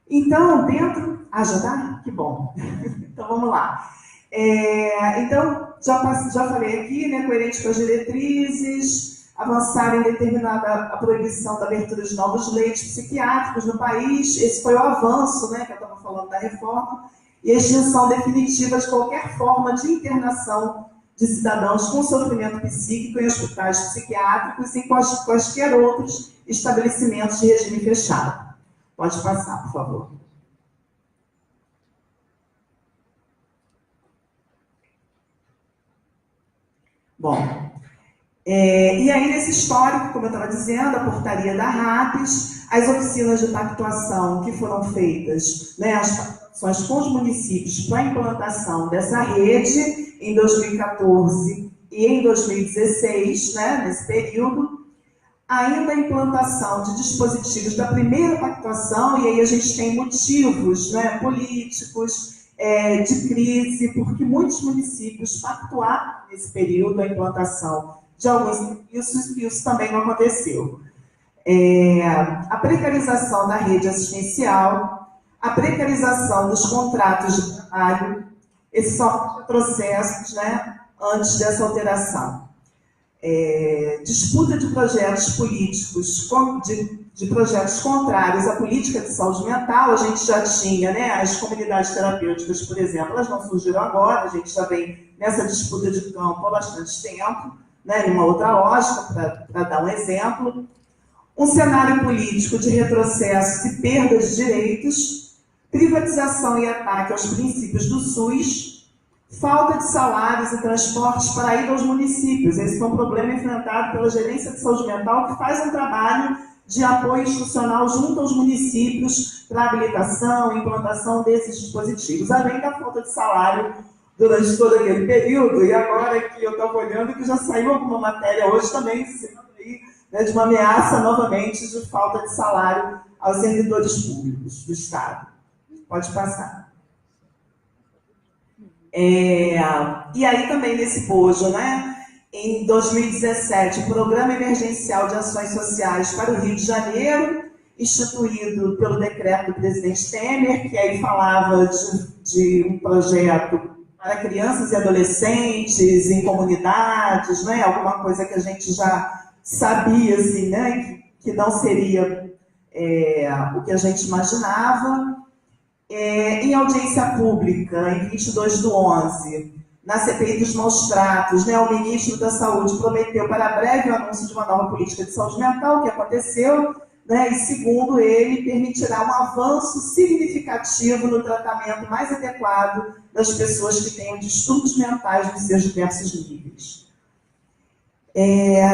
Então, já tá? Que bom. Então, vamos lá. Então, já falei aqui, né, coerente com as diretrizes, avançar em determinada a proibição da abertura de novos leitos psiquiátricos no país. Esse foi o avanço, né, que eu estava falando da reforma, e a extinção definitiva de qualquer forma de internação de cidadãos com sofrimento psíquico em hospitais psiquiátricos e quaisquer outros estabelecimentos de regime fechado. Pode passar, por favor. Bom, e aí, nesse histórico, como eu estava dizendo, a portaria da RAPES, as oficinas de pactuação que foram feitas, né, as pactuações com os municípios para a implantação dessa rede em 2014 e em 2016, né, nesse período, ainda a implantação de dispositivos da primeira pactuação, e aí a gente tem motivos, né, políticos, de crise, porque muitos municípios pactuaram nesse período a implantação de alguns serviços, e isso também não aconteceu. A precarização da rede assistencial, a precarização dos contratos de trabalho, esses são processos, né, antes dessa alteração. Disputa de projetos políticos, de projetos contrários à política de saúde mental. A gente já tinha, né, as comunidades terapêuticas, por exemplo, elas não surgiram agora, a gente já vem nessa disputa de campo há bastante tempo, né, numa outra lógica, para dar um exemplo. Um cenário político de retrocessos e perdas de direitos, privatização e ataque aos princípios do SUS, falta de salários e transportes para ir aos municípios. Esse foi um problema enfrentado pela Gerência de Saúde Mental, que faz um trabalho de apoio institucional junto aos municípios para habilitação e implantação desses dispositivos, além da falta de salário durante todo aquele período. E agora que eu estava olhando que já saiu alguma matéria hoje também, né, de uma ameaça novamente de falta de salário aos servidores públicos do Estado. Pode passar. E aí também nesse bojo, né? Em 2017, o Programa Emergencial de Ações Sociais para o Rio de Janeiro, instituído pelo decreto do presidente Temer, que aí falava de um projeto para crianças e adolescentes em comunidades, né? Alguma coisa que a gente já sabia, assim, né? Que não seria o que a gente imaginava. Em audiência pública, em 22/11, na CPI dos maus tratos, né, o ministro da Saúde prometeu para breve o anúncio de uma nova política de saúde mental, que aconteceu, né, e, segundo ele, permitirá um avanço significativo no tratamento mais adequado das pessoas que tenham distúrbios mentais nos seus diversos níveis.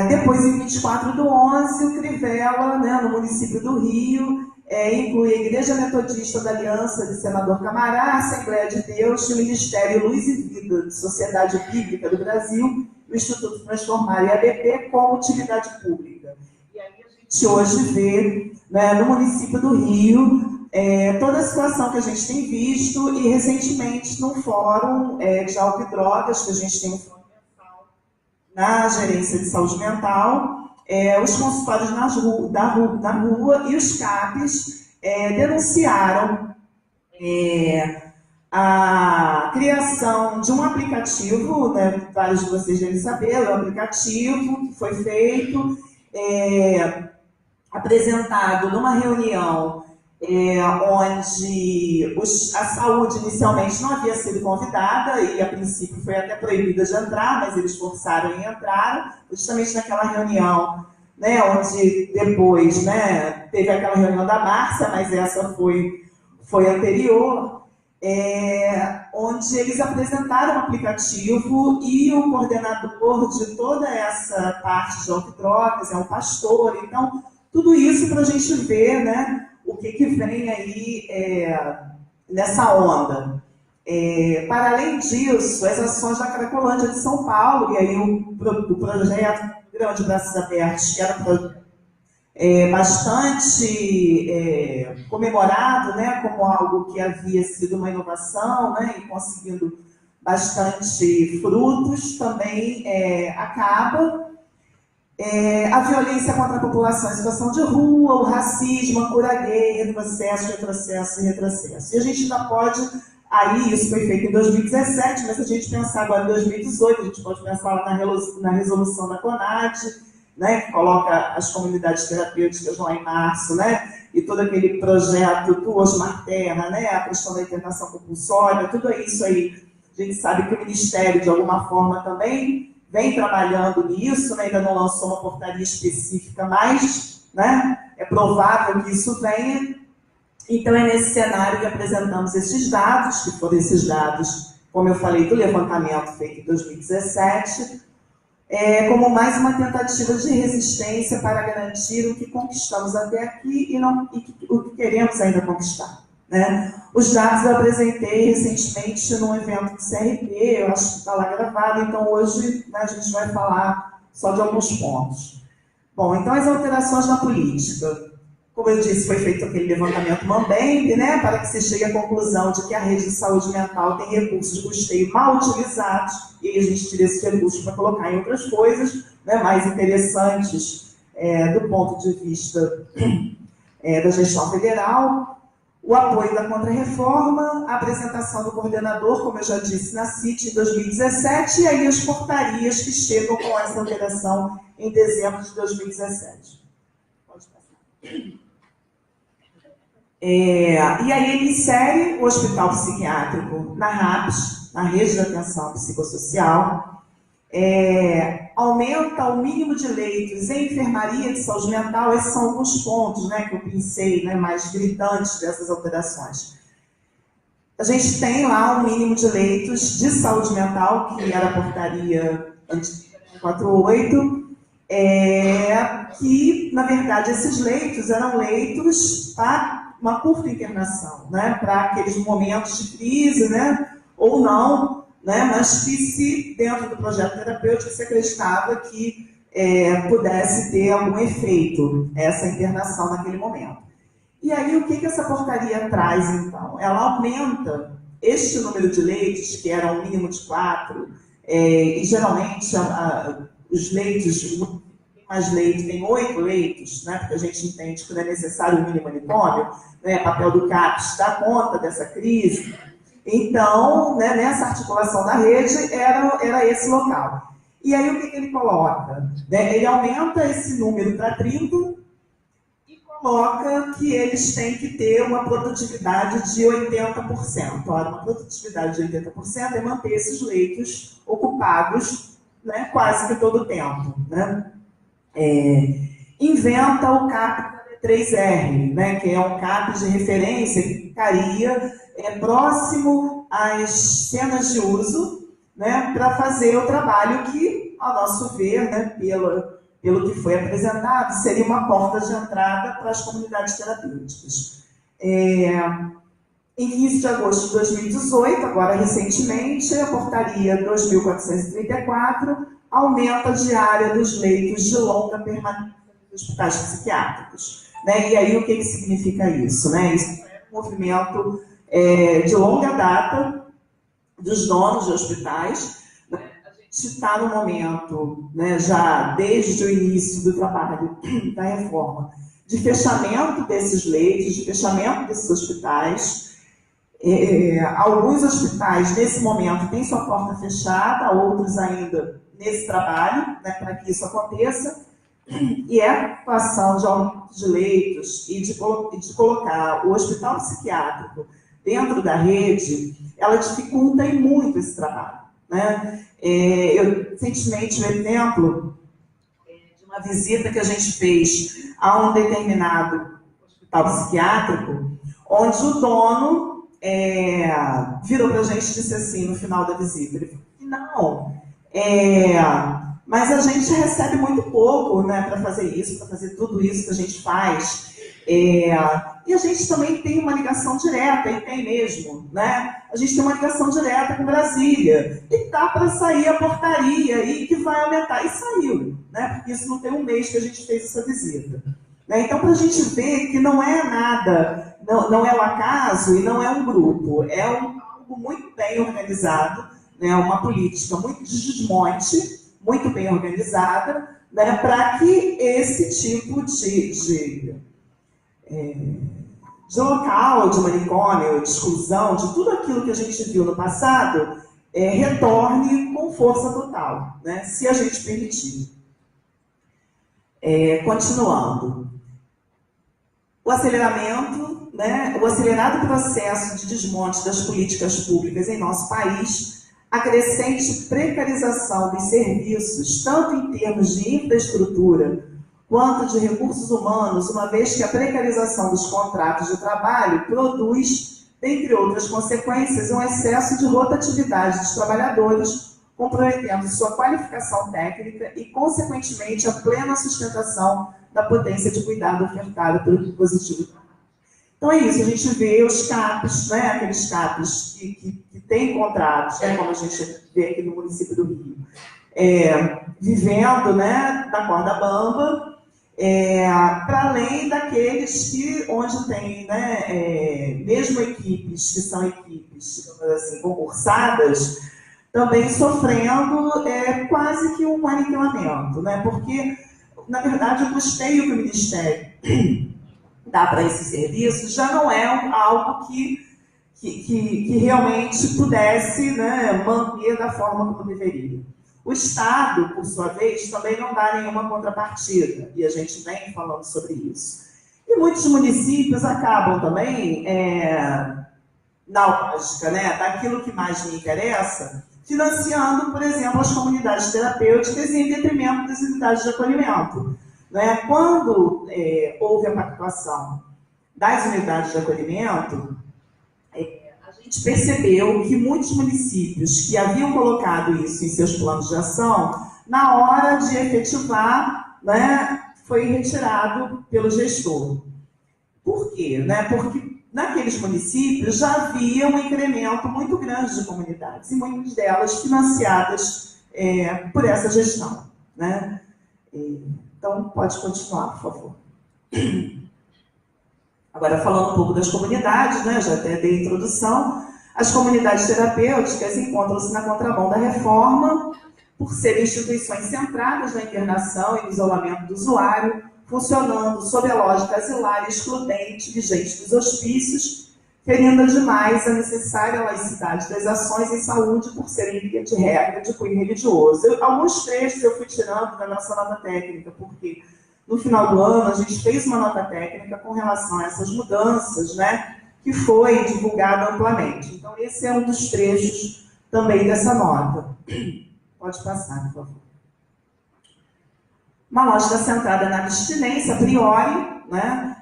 Depois, em 24/11, o Crivella, né, no município do Rio, inclui a Igreja Metodista da Aliança de Senador Camará, a Assembleia de Deus e o Ministério Luz e Vida de Sociedade Bíblica do Brasil, o Instituto Transformar e ABP como utilidade pública. E aí a gente hoje vê, né, no município do Rio toda a situação que a gente tem visto e recentemente num fórum de álcool e drogas, que a gente tem um fórum mensal na Gerência de Saúde Mental, os consultórios na rua e os CAPs denunciaram a criação de um aplicativo, né, vários de vocês devem saber, o aplicativo que foi feito, apresentado numa reunião onde a saúde inicialmente não havia sido convidada e a princípio foi até proibida de entrar, mas eles forçaram e entraram, justamente naquela reunião, né, onde depois, né, teve aquela reunião da Márcia, mas essa foi anterior, onde eles apresentaram o aplicativo e o coordenador de toda essa parte de drogas é um pastor. Então, tudo isso para a gente ver, né, o que vem aí nessa onda. Para além disso, as ações da Cracolândia de São Paulo, e aí o projeto Grande Braços Abertos, que era bastante comemorado, né, como algo que havia sido uma inovação, né, e conseguindo bastante frutos, também acaba. A violência contra a população em situação de rua, o racismo, a cura gay, retrocesso. E a gente ainda pode, aí isso foi feito em 2017, mas se a gente pensar agora em 2018, a gente pode pensar lá na resolução da CONAD, né, que coloca as comunidades terapêuticas lá em março, né, e todo aquele projeto do Osmar Terra, né, a questão da internação compulsória, tudo isso aí, a gente sabe que o Ministério, de alguma forma, também vem trabalhando nisso, né, ainda não lançou uma portaria específica, mas, né, é provável que isso venha. Então, é nesse cenário que apresentamos esses dados, que foram esses dados, como eu falei, do levantamento feito em 2017, como mais uma tentativa de resistência para garantir o que conquistamos até aqui e o que queremos ainda conquistar, né? Os dados eu apresentei recentemente num evento do CRP, eu acho que está lá gravado, então hoje, né, a gente vai falar só de alguns pontos. Bom, então as alterações na política. Como eu disse, foi feito aquele levantamento Mambembe, né, para que se chegue à conclusão de que a rede de saúde mental tem recursos de custeio mal utilizados, e aí a gente tira esses recursos para colocar em outras coisas, né, mais interessantes do ponto de vista da gestão federal. O apoio da Contra-Reforma, a apresentação do coordenador, como eu já disse, na CIT em 2017, e aí as portarias que chegam com essa alteração em dezembro de 2017. Pode passar. E aí ele insere o hospital psiquiátrico na RAPS, na Rede de Atenção Psicossocial, aumenta o mínimo de leitos em enfermaria de saúde mental. Esses são alguns pontos, né, que eu pensei, né, mais gritantes dessas alterações. A gente tem lá um mínimo de leitos de saúde mental, que era a portaria 48, que, na verdade, esses leitos eram leitos para uma curta internação, né, para aqueles momentos de crise, né, ou não, né, mas que se, dentro do projeto terapêutico, se acreditava que pudesse ter algum efeito essa internação naquele momento. E aí, o que essa portaria traz, então? Ela aumenta este número de leitos, que era um mínimo de 4, e geralmente os leitos, mais leitos, tem 8 leitos, né, porque a gente entende que não é necessário o mini manicômio, né, papel do CAPS dá conta dessa crise. Então, né, nessa articulação da rede, era esse local. E aí, o que ele coloca? Né, ele aumenta esse número para 30, coloca que eles têm que ter uma produtividade de 80%. Ora, uma produtividade de 80% é manter esses leitos ocupados, né, quase que todo o tempo. Né? Inventa o CAP 3R, né, que é um CAP de referência que ficaria próximo às cenas de uso, né, para fazer o trabalho que, ao nosso ver, né, pelo que foi apresentado, seria uma porta de entrada para as comunidades terapêuticas. Em 15 de agosto de 2018, agora recentemente, a portaria 2434 aumenta a diária dos leitos de longa permanência dos hospitais psiquiátricos. Né? E aí, o que significa isso? Né? Isso é um movimento de longa data dos donos de hospitais. Está no momento, né, já desde o início do trabalho da reforma, de fechamento desses leitos, de fechamento desses hospitais. Alguns hospitais, nesse momento, têm sua porta fechada, outros ainda nesse trabalho, né, para que isso aconteça. E a situação de aumento de leitos e de colocar o hospital psiquiátrico dentro da rede, ela dificulta muito esse trabalho. Né? Eu recentemente um exemplo de uma visita que a gente fez a um determinado hospital psiquiátrico, onde o dono virou para a gente e disse assim, no final da visita, ele falou, não, mas a gente recebe muito pouco, né, para fazer isso, para fazer tudo isso que a gente faz. E a gente também tem uma ligação direta, e tem mesmo, né? A gente tem uma ligação direta com Brasília. E tá para sair a portaria aí que vai aumentar. E saiu, né? Porque isso não tem um mês que a gente fez essa visita. Né? Então, para a gente ver que não é nada, não é um acaso e não é um grupo. É algo muito bem organizado, né? Uma política muito de desmonte, muito bem organizada, né? Para que esse tipo de local, de manicômio, de exclusão, de tudo aquilo que a gente viu no passado, retorne com força total, né, se a gente permitir. Continuando. O aceleramento, né, o acelerado processo de desmonte das políticas públicas em nosso país, a crescente precarização dos serviços, tanto em termos de infraestrutura, quanto de recursos humanos, uma vez que a precarização dos contratos de trabalho produz, dentre outras consequências, um excesso de rotatividade dos trabalhadores, comprometendo sua qualificação técnica e, consequentemente, a plena sustentação da potência de cuidado ofertada pelo dispositivo. Então é isso, a gente vê os CAPs, né, aqueles CAPs que têm contratos, né, como a gente vê aqui no município do Rio, vivendo, né, da corda bamba, para além daqueles onde tem, né, mesmo equipes que são equipes, digamos assim, concursadas, também sofrendo quase que um aniquilamento, né, porque, na verdade, o custeio que o Ministério dá para esses serviços já não é algo que realmente pudesse, né, manter da forma como deveria. O Estado, por sua vez, também não dá nenhuma contrapartida, e a gente vem falando sobre isso. E muitos municípios acabam também, na lógica, né, daquilo que mais me interessa, financiando, por exemplo, as comunidades terapêuticas em detrimento das unidades de acolhimento. Né? Quando houve a pactuação das unidades de acolhimento, a gente percebeu que muitos municípios que haviam colocado isso em seus planos de ação, na hora de efetivar, né, foi retirado pelo gestor. Por quê? Né? Porque naqueles municípios já havia um incremento muito grande de comunidades, e muitas delas financiadas por essa gestão. Né? Então, pode continuar, por favor. Agora, falando um pouco das comunidades, né, já até dei a introdução, as comunidades terapêuticas encontram-se na contramão da reforma, por serem instituições centradas na internação e no isolamento do usuário, funcionando sob a lógica asilar e excludente vigente dos hospícios, ferindo demais a necessária laicidade das ações em saúde por serem via de regra de cunho religioso. Alguns trechos eu fui tirando da nossa nota técnica, porque no final do ano a gente fez uma nota técnica com relação a essas mudanças, né, que foi divulgada amplamente. Então esse é um dos trechos também dessa nota. Pode passar, por favor. Uma lógica centrada na abstinência, a priori, né,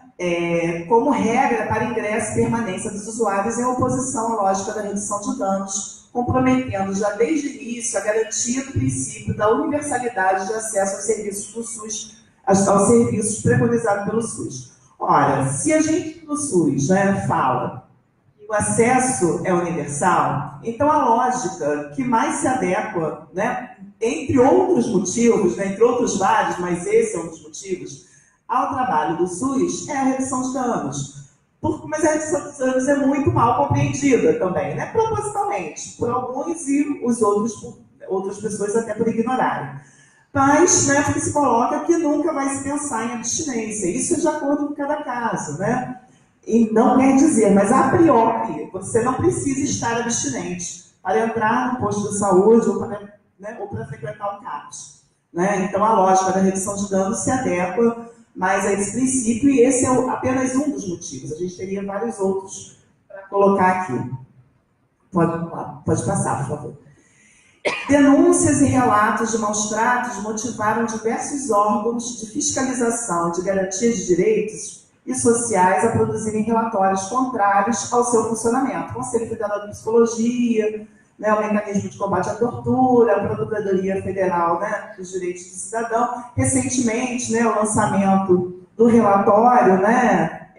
como regra para ingresso e permanência dos usuários em oposição à lógica da redução de danos, comprometendo já desde o início a garantia do princípio da universalidade de acesso aos serviços do SUS, aos serviços preconizados pelo SUS. Ora, se a gente no SUS, né, fala que o acesso é universal, então a lógica que mais se adequa, né, entre outros motivos, né, entre outros vários, mas esse é um dos motivos, ao trabalho do SUS é a redução de danos. Mas a redução de danos é muito mal compreendida também, né, propositalmente, por alguns e os outros, por outras pessoas até por ignorarem. Mas, né, porque se coloca que nunca vai se pensar em abstinência. Isso é de acordo com cada caso, né? E não quer dizer, mas a priori, você não precisa estar abstinente para entrar no posto de saúde ou para frequentar um CAPS. Né? Então, a lógica da redução de danos se adequa mais a esse princípio, e esse é apenas um dos motivos. A gente teria vários outros para colocar aqui. Pode passar, por favor. Denúncias e relatos de maus tratos motivaram diversos órgãos de fiscalização e de garantia de direitos e sociais a produzirem relatórios contrários ao seu funcionamento. Conselho Federal de Psicologia, né, o Mecanismo de Combate à Tortura, a Procuradoria Federal, né, dos Direitos do Cidadão. Recentemente, né, o lançamento do relatório, né,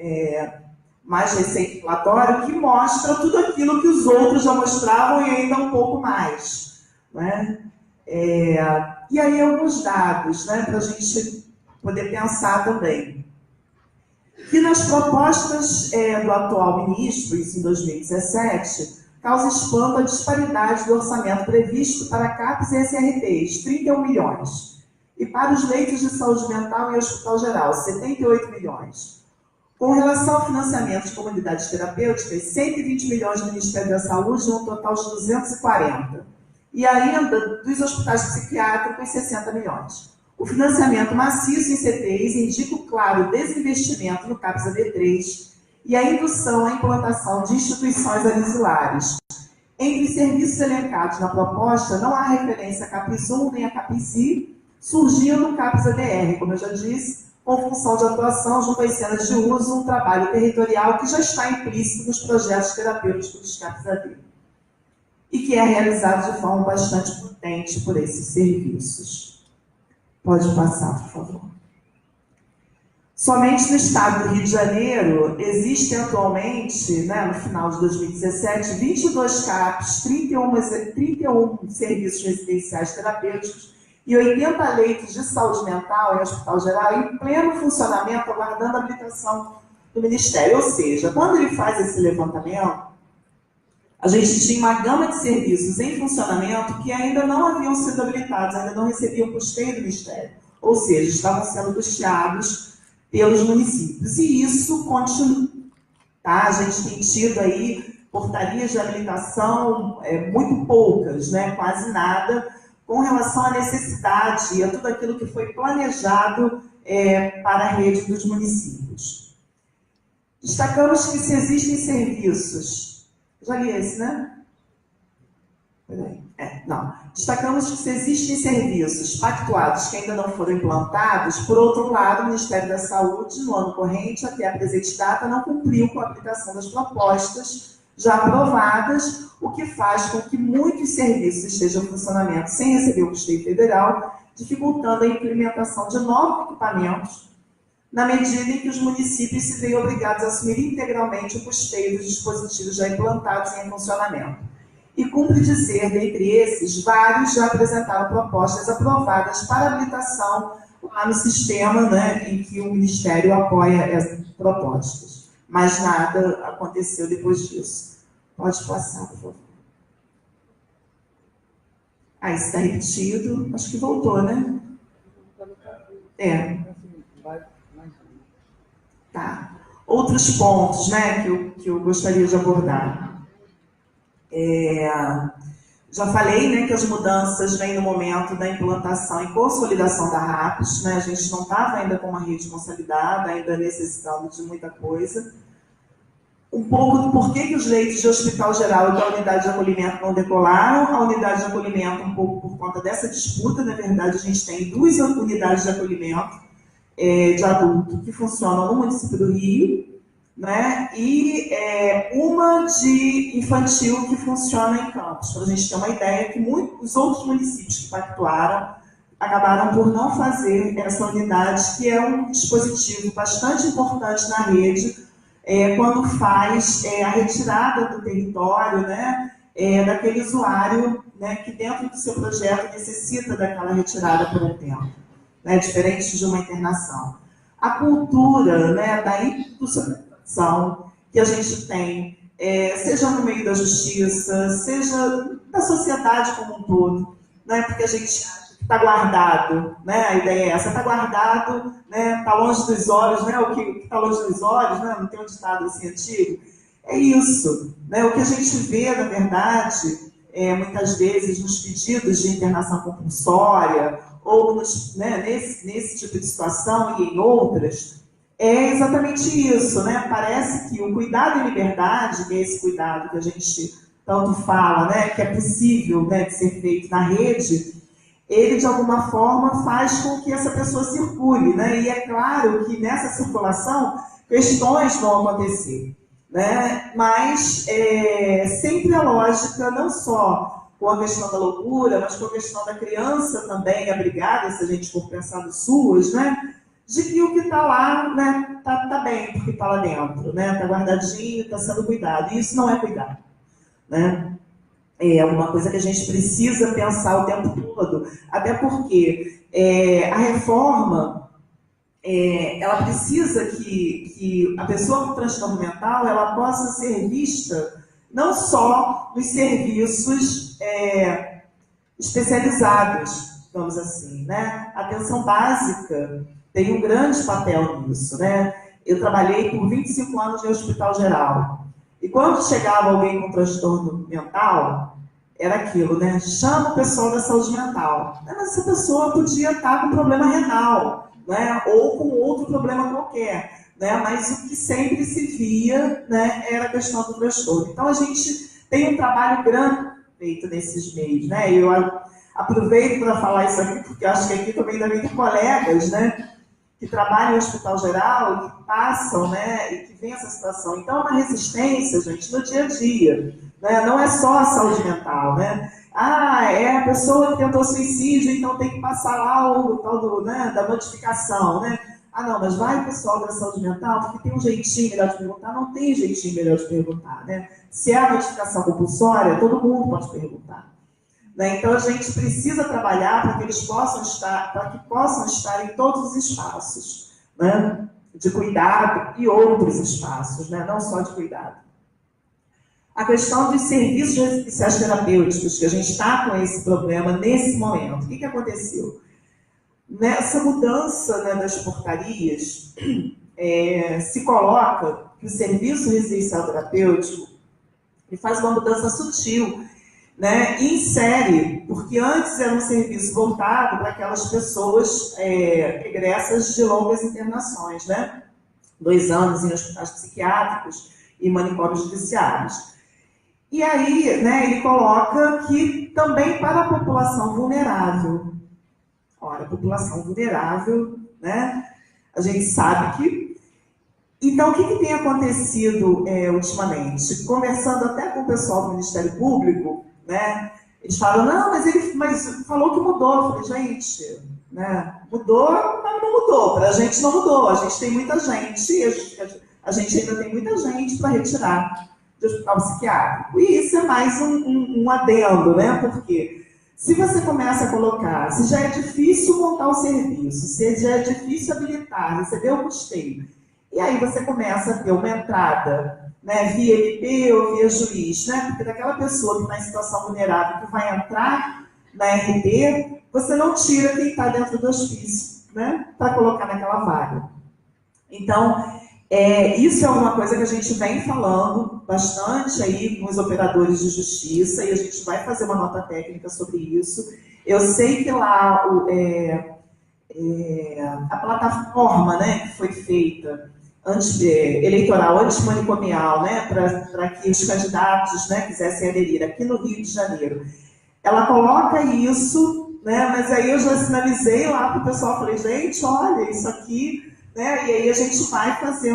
mais recente relatório, que mostra tudo aquilo que os outros já mostravam e ainda um pouco mais. Né? E aí alguns dados, né, para a gente poder pensar também. Que nas propostas do atual ministro, isso em 2017, causa espanto a disparidade do orçamento previsto para CAPs e SRTs, 31 milhões. E para os leitos de saúde mental e hospital geral, 78 milhões. Com relação ao financiamento de comunidades terapêuticas, 120 milhões do Ministério da Saúde, um total de 240. E ainda dos hospitais psiquiátricos, 60 milhões. O financiamento maciço em CTIs indica o claro desinvestimento no CAPS AD3 e a indução à implantação de instituições asilares. Entre os serviços elencados na proposta, não há referência a CAPS 1 nem a CAPS I, surgindo o CAPS ADR, como eu já disse, com função de atuação junto às cenas de uso, um trabalho territorial que já está implícito nos projetos terapêuticos dos CAPS AD. E que é realizado de forma bastante potente por esses serviços. Pode passar, por favor. Somente no estado do Rio de Janeiro, existem atualmente, né, no final de 2017, 22 CAPs, 31 serviços residenciais terapêuticos e 80 leitos de saúde mental em hospital geral em pleno funcionamento, aguardando a habilitação do Ministério. Ou seja, quando ele faz esse levantamento, a gente tinha uma gama de serviços em funcionamento que ainda não haviam sido habilitados, ainda não recebiam custeio do Ministério. Ou seja, estavam sendo custeados pelos municípios. E isso continua. Tá? A gente tem tido aí portarias de habilitação muito poucas, né? Quase nada, com relação à necessidade e a tudo aquilo que foi planejado para a rede dos municípios. Destacamos que se existem serviços... Já li esse, né? Peraí. Não. Destacamos que se existem serviços pactuados que ainda não foram implantados, por outro lado, o Ministério da Saúde, no ano corrente, até a presente data, não cumpriu com a aplicação das propostas já aprovadas, o que faz com que muitos serviços estejam em funcionamento sem receber o custeio federal, dificultando a implementação de novos equipamentos, na medida em que os municípios se veem obrigados a assumir integralmente o custeio dos dispositivos já implantados e em funcionamento. E cumpre dizer, dentre esses, vários já apresentaram propostas aprovadas para habilitação lá no sistema, né, em que o Ministério apoia essas propostas. Mas nada aconteceu depois disso. Pode passar, por favor. Isso está repetido. Acho que voltou, né? Tá. Outros pontos, né, que eu gostaria de abordar. Já falei, né, que as mudanças vêm no momento da implantação e consolidação da RAPS, né? A gente não estava ainda com uma rede consolidada, ainda necessitando de muita coisa. Um pouco do porquê que os leitos de hospital geral e da unidade de acolhimento não decolaram. A unidade de acolhimento, um pouco por conta dessa disputa, na verdade, a gente tem 2 unidades de acolhimento de adulto que funcionam no município do Rio, né? E uma de infantil que funciona em Campos. Para a gente ter uma ideia que os outros municípios que pactuaram acabaram por não fazer essa unidade, que é um dispositivo bastante importante na rede, quando faz a retirada do território, né, daquele usuário, né, que dentro do seu projeto necessita daquela retirada por um tempo, né, diferente de uma internação. A cultura, né, da institucionalização que a gente tem, seja no meio da justiça, seja da sociedade como um todo, né, porque a gente está guardado, né? A ideia é essa, está guardado, né? Está longe dos olhos, né? O que está longe dos olhos, né? Não tem um ditado assim antigo. É isso, né? O que a gente vê, na verdade, muitas vezes nos pedidos de internação compulsória ou né, nesse tipo de situação e em outras, é exatamente isso, né? Parece que o cuidado em liberdade, que é esse cuidado que a gente tanto fala, né? Que é possível, né, de ser feito na rede, ele, de alguma forma, faz com que essa pessoa circule, né? E é claro que nessa circulação, questões vão acontecer, né? Mas sempre a lógica, não só com a questão da loucura, mas com a questão da criança também abrigada, se a gente for pensar no SUS, né? De que o que está lá, né, tá bem, porque está lá dentro, né? Está guardadinho, está sendo cuidado. E isso não é cuidado, né? É uma coisa que a gente precisa pensar o tempo todo, até porque a reforma, ela precisa que a pessoa com transtorno mental ela possa ser vista não só nos serviços especializados, digamos assim, né? A atenção básica tem um grande papel nisso, né? Eu trabalhei por 25 anos em hospital geral. E quando chegava alguém com transtorno mental, era aquilo, né? Chama o pessoal da saúde mental. Mas essa pessoa podia estar com problema renal, né? Ou com outro problema qualquer, né? Mas o que sempre se via, né, era a questão do transtorno. Então, a gente tem um trabalho grande feito nesses meios, né? Eu aproveito para falar isso aqui, porque acho que aqui também devem ter colegas, né, que trabalham em hospital geral, que passam, né, e que vêm essa situação. Então, é uma resistência, gente, no dia a dia, né? Não é só a saúde mental, né? A pessoa que tentou suicídio, então tem que passar lá o tal né, da notificação, né? Não, mas vai o pessoal da saúde mental, porque tem um jeitinho melhor de perguntar. Não tem jeitinho melhor de perguntar, né? Se é a notificação compulsória, todo mundo pode perguntar. Né? Então, a gente precisa trabalhar para que eles possam estar em todos os espaços, né, de cuidado e outros espaços, né, não só de cuidado. A questão dos serviços especiais terapêuticos, que a gente está com esse problema nesse momento. O que aconteceu? Nessa mudança, né, das portarias, se coloca que o serviço residencial terapêutico faz uma mudança sutil, né, e insere, porque antes era um serviço voltado para aquelas pessoas regressas de longas internações, né? 2 anos em hospitais psiquiátricos e manicômios judiciários. E aí, né, ele coloca que também para a população vulnerável. Ora, a população vulnerável, né, a gente sabe que... Então, o que tem acontecido ultimamente? Conversando até com o pessoal do Ministério Público, né, eles falam, não, mas falou que mudou. Eu falei, gente, né, mudou, mas não mudou. Para a gente não mudou. A gente tem muita gente, a gente ainda tem muita gente para retirar do hospital psiquiátrico. E isso é mais um adendo, né? Porque se você começa a colocar, se já é difícil montar o serviço, se já é difícil habilitar, receber o custeio, e aí você começa a ter uma entrada, né, via MP ou via juiz, né? Porque daquela pessoa que está em situação vulnerável que vai entrar na RT, você não tira quem está dentro do hospício, né? Para colocar naquela vaga. Então, isso é uma coisa que a gente vem falando bastante aí com os operadores de justiça, e a gente vai fazer uma nota técnica sobre isso. Eu sei que lá a plataforma, né, que foi feita eleitoral antimanicomial, né, para que os candidatos, né, quisessem aderir aqui no Rio de Janeiro, ela coloca isso, né, mas aí eu já sinalizei lá para o pessoal, falei, gente, olha, isso aqui, né, e aí a gente vai fazer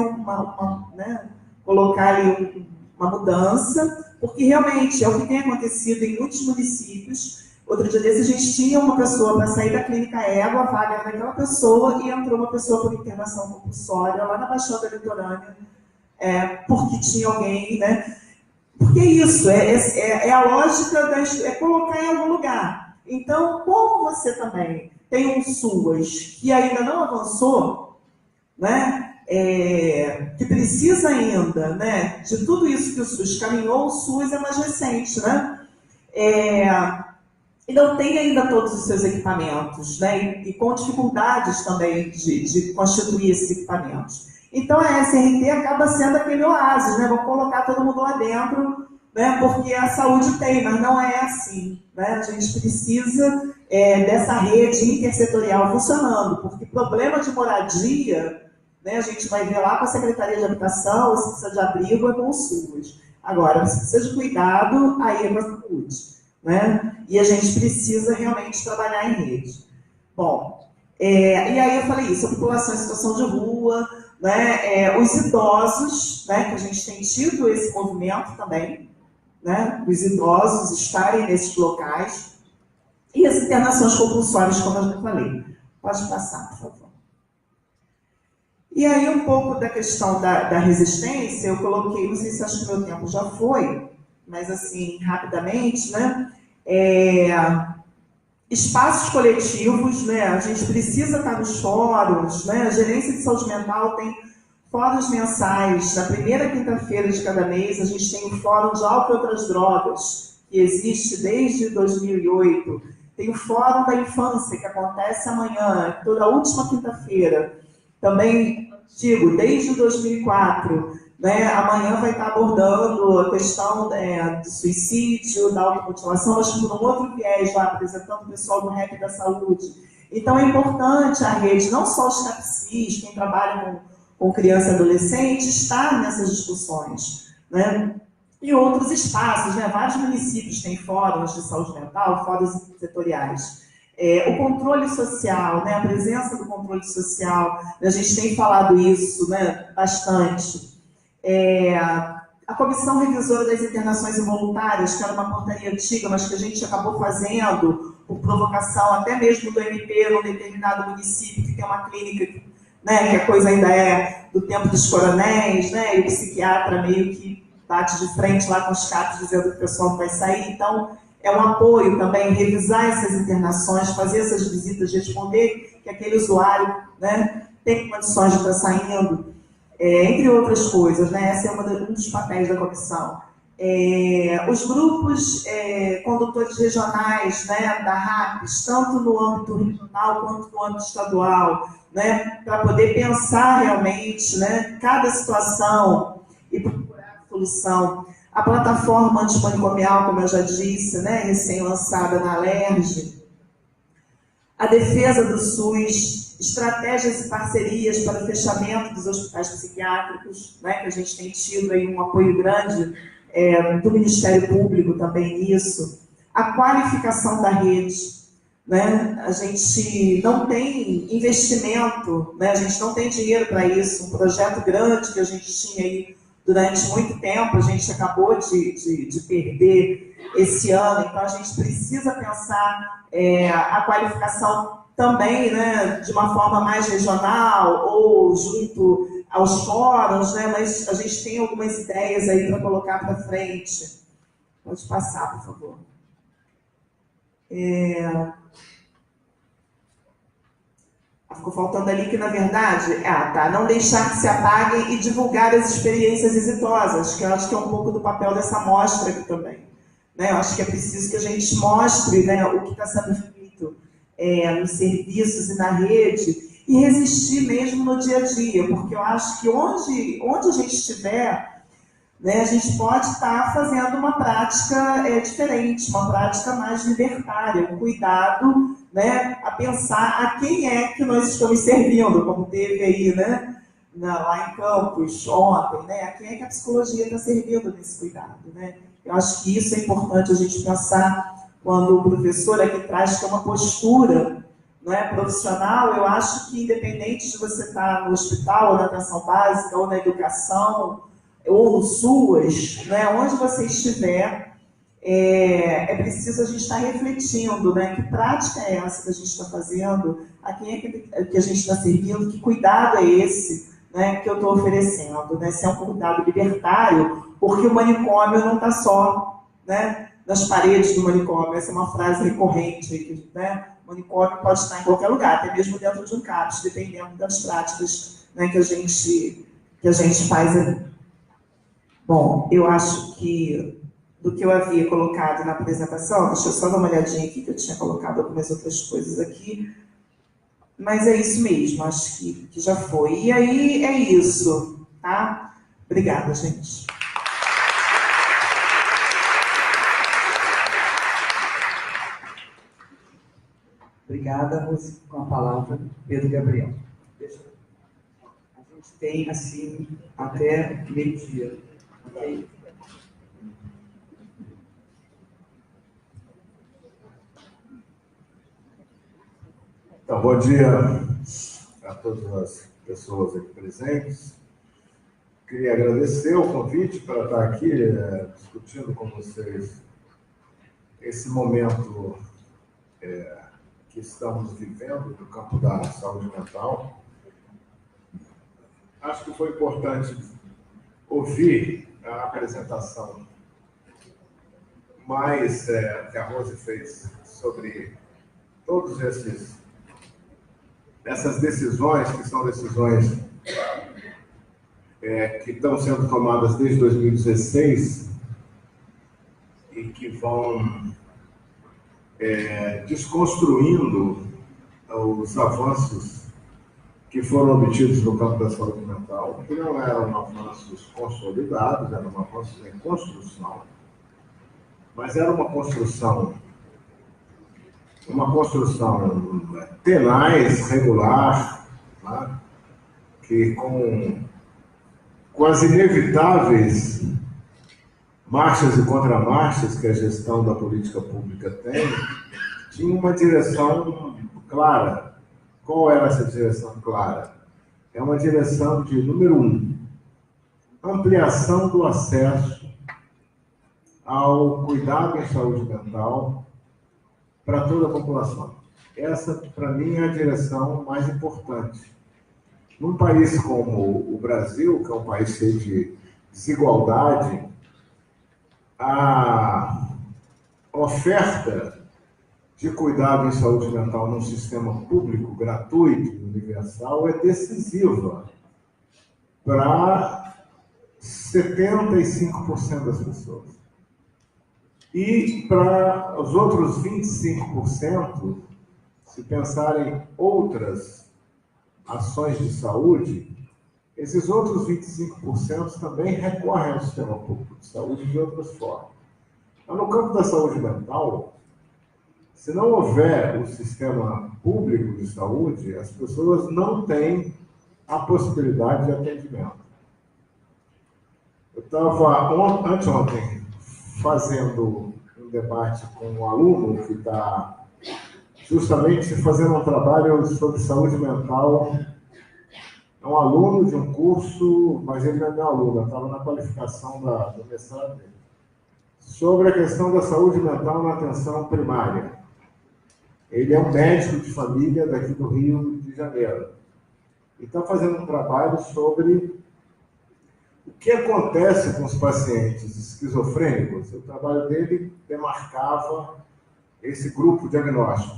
né, colocar ali uma mudança, porque realmente é o que tem acontecido em muitos municípios. Outro dia desse a gente tinha uma pessoa para sair da clínica Égua, a vaga era daquela pessoa, e entrou uma pessoa por internação compulsória lá na Baixada Litorânea, porque tinha alguém, né? Porque isso, é a lógica, é colocar em algum lugar. Então, como você também tem um SUAS que ainda não avançou, né? Que precisa ainda, né, de tudo isso que o SUS caminhou, o SUS é mais recente, né? E não tem ainda todos os seus equipamentos, né? E com dificuldades também de constituir esses equipamentos. Então a SRT acaba sendo aquele oásis, né? Vamos colocar todo mundo lá dentro, né? Porque a saúde tem, mas não é assim, né? A gente precisa dessa rede intersetorial funcionando, porque problema de moradia, né, a gente vai ver lá com a Secretaria de Habitação, se precisa de abrigo é com o SUS. Agora, se precisa de cuidado, aí é com a saúde, né? E a gente precisa realmente trabalhar em rede. Bom, e aí eu falei isso, a população em situação de rua, né, os idosos, né, que a gente tem tido esse movimento também, né, os idosos estarem nesses locais, e as internações compulsórias, como eu já falei. Pode passar, por favor. E aí, um pouco da questão da resistência, eu coloquei, não sei se acho que meu tempo já foi, mas assim, rapidamente, né? Espaços coletivos, né? A gente precisa estar nos fóruns, né? A Gerência de Saúde Mental tem fóruns mensais. Na primeira quinta-feira de cada mês, a gente tem o Fórum de Álcool e Outras Drogas, que existe desde 2008. Tem o Fórum da Infância, que acontece amanhã, toda última quinta-feira. Também, digo, desde 2004, né, amanhã vai estar abordando a questão do suicídio, da automutilação, mas por um outro viés lá, apresentando o pessoal do REP da Saúde. Então é importante a rede, não só os CAPCIs, quem trabalha com criança e adolescente, estar nessas discussões, né? E outros espaços, né? Vários municípios têm fóruns de saúde mental, fóruns setoriais. O controle social, né, a presença do controle social, a gente tem falado isso, né, bastante. A Comissão Revisora das Internações Involuntárias, que era uma portaria antiga, mas que a gente acabou fazendo por provocação até mesmo do MP num determinado município que tem uma clínica, né, que a coisa ainda é do tempo dos coronéis, né, e o psiquiatra meio que bate de frente lá com os CAPs dizendo que o pessoal vai sair. Então, é um apoio também, revisar essas internações, fazer essas visitas, responder que aquele usuário, né, tem condições de estar saindo, entre outras coisas, né? Esse é um dos papéis da comissão. Os grupos condutores regionais, né, da RAPS, tanto no âmbito regional quanto no âmbito estadual, né, para poder pensar realmente, né, cada situação e procurar solução. A plataforma antimanicomial, como eu já disse, né, recém-lançada na Alerj, a defesa do SUS, estratégias e parcerias para o fechamento dos hospitais psiquiátricos, né, que a gente tem tido aí um apoio grande do Ministério Público também nisso, a qualificação da rede, né, a gente não tem investimento, né, a gente não tem dinheiro para isso, um projeto grande que a gente tinha aí durante muito tempo, a gente acabou de perder esse ano, então a gente precisa pensar a qualificação também, né, de uma forma mais regional ou junto aos fóruns, né, mas a gente tem algumas ideias aí para colocar para frente. Pode passar, por favor. Ficou faltando ali que, na verdade, não deixar que se apaguem e divulgar as experiências exitosas, que eu acho que é um pouco do papel dessa mostra aqui também. Né? Eu acho que é preciso que a gente mostre, né, o que está sendo feito nos serviços e na rede, e resistir mesmo no dia a dia, porque eu acho que onde a gente estiver, né, a gente pode estar fazendo uma prática diferente, uma prática mais libertária, um cuidado, né, a pensar a quem é que nós estamos servindo, como teve aí, né, lá em Campos ontem, né, a quem é que a psicologia está servindo nesse cuidado. Né? Eu acho que isso é importante a gente pensar quando o professor aqui traz que é uma postura, né, profissional. Eu acho que independente de você estar no hospital, ou na atenção básica, ou na educação, ou no SUAS, né, onde você estiver, é preciso a gente estar refletindo, né, que prática é essa que a gente está fazendo, a quem é que a gente está servindo, que cuidado é esse, né, que eu estou oferecendo, né, se é um cuidado libertário, porque o manicômio não está só, né, nas paredes do manicômio. Essa é uma frase recorrente, né, o manicômio pode estar em qualquer lugar, até mesmo dentro de um CAPS, dependendo das práticas, né, que a gente faz ali. Bom, eu acho que do que eu havia colocado na apresentação, deixa eu só dar uma olhadinha aqui, que eu tinha colocado algumas outras coisas aqui, mas é isso mesmo, acho que já foi. E aí é isso, tá? Obrigada, gente. Obrigada, Rose. Com a palavra, Pedro Gabriel. A gente tem, assim, até meio-dia. Okay? Então, bom dia a todas as pessoas aqui presentes. Queria agradecer o convite para estar aqui discutindo com vocês esse momento que estamos vivendo no campo da saúde mental. Acho que foi importante ouvir a apresentação mais que a Rose fez sobre todos essas decisões, que são decisões que estão sendo tomadas desde 2016 e que vão desconstruindo os avanços que foram obtidos no campo da saúde mental, que não eram avanços consolidados, eram avanços em construção, mas era uma construção tenaz, regular, né? Que com as inevitáveis marchas e contramarchas que a gestão da política pública tem, tinha uma direção clara. Qual era essa direção clara? É uma direção de, número 1, ampliação do acesso ao cuidado em saúde mental para toda a população. Essa, para mim, é a direção mais importante. Num país como o Brasil, que é um país cheio de desigualdade, a oferta de cuidado em saúde mental num sistema público, gratuito e universal é decisiva para 75% das pessoas. E para os outros 25%, se pensarem outras ações de saúde, esses outros 25% também recorrem ao sistema público de saúde de outras formas. Mas no campo da saúde mental, Se não houver o sistema público de saúde, as pessoas não têm a possibilidade de atendimento. Eu estava anteontem fazendo um debate com um aluno que está justamente fazendo um trabalho sobre saúde mental. É um aluno de um curso, mas ele não é meu aluno, estava na qualificação do mestrado dele, sobre a questão da saúde mental na atenção primária. Ele é um médico de família daqui do Rio de Janeiro. E está fazendo um trabalho sobre o que acontece com os pacientes esquizofrênicos. O trabalho dele demarcava esse grupo diagnóstico,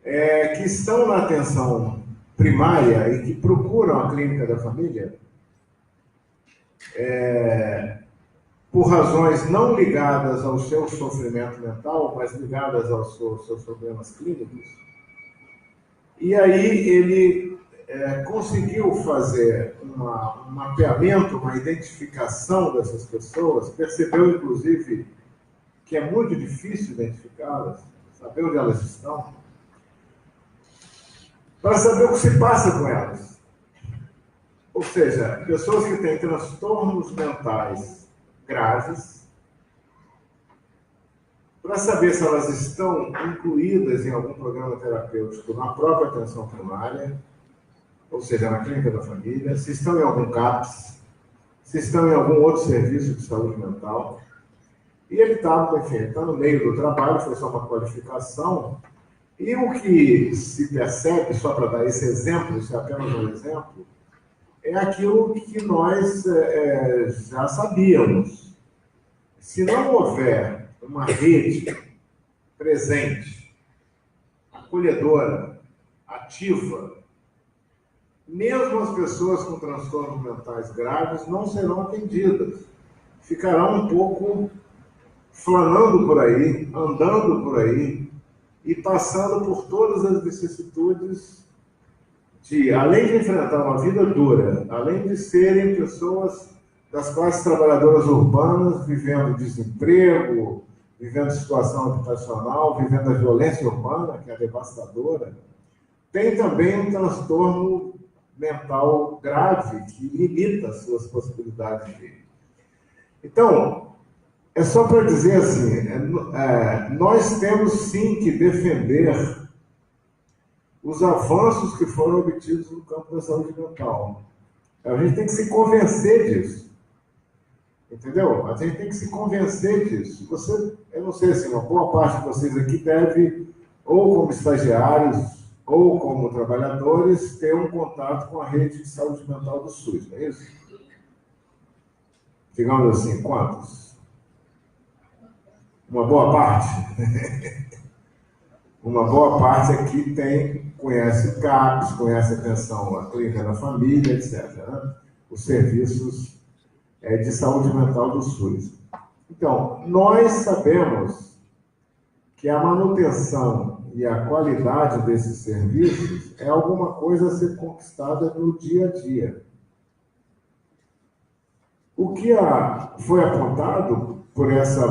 que estão na atenção primária e que procuram a clínica da família por razões não ligadas ao seu sofrimento mental, mas ligadas aos seus problemas clínicos. E aí ele conseguiu fazer um mapeamento, uma identificação dessas pessoas, percebeu, inclusive, que é muito difícil identificá-las, saber onde elas estão, para saber o que se passa com elas. Ou seja, pessoas que têm transtornos mentais graves, para saber se elas estão incluídas em algum programa terapêutico na própria atenção primária, ou seja, na clínica da família, se estão em algum CAPS, se estão em algum outro serviço de saúde mental. E ele está no meio do trabalho, foi só uma qualificação, e o que se percebe, só para dar esse exemplo, isso é apenas um exemplo, é aquilo que nós já sabíamos. Se não houver uma rede presente, acolhedora, ativa, mesmo as pessoas com transtornos mentais graves não serão atendidas. Ficarão um pouco flanando por aí, andando por aí e passando por todas as vicissitudes de, além de enfrentar uma vida dura, além de serem pessoas das classes trabalhadoras urbanas, vivendo desemprego, vivendo situação habitacional, vivendo a violência urbana, que é devastadora, tem também um transtorno mental grave que limita as suas possibilidades de vida. Então, é só para dizer assim, nós temos sim que defender os avanços que foram obtidos no campo da saúde mental. A gente tem que se convencer disso. Entendeu? A gente tem que se convencer disso. Eu não sei se uma boa parte de vocês aqui deve, ou como estagiários, ou como trabalhadores, ter um contato com a rede de saúde mental do SUS, não é isso? Digamos assim, quantos? Uma boa parte? Uma boa parte aqui conhece CAPS, conhece atenção à clínica da família, etc. Né? Os serviços de saúde mental do SUS. Então, nós sabemos que a manutenção e a qualidade desses serviços é alguma coisa a ser conquistada no dia a dia. O que foi apontado por essa,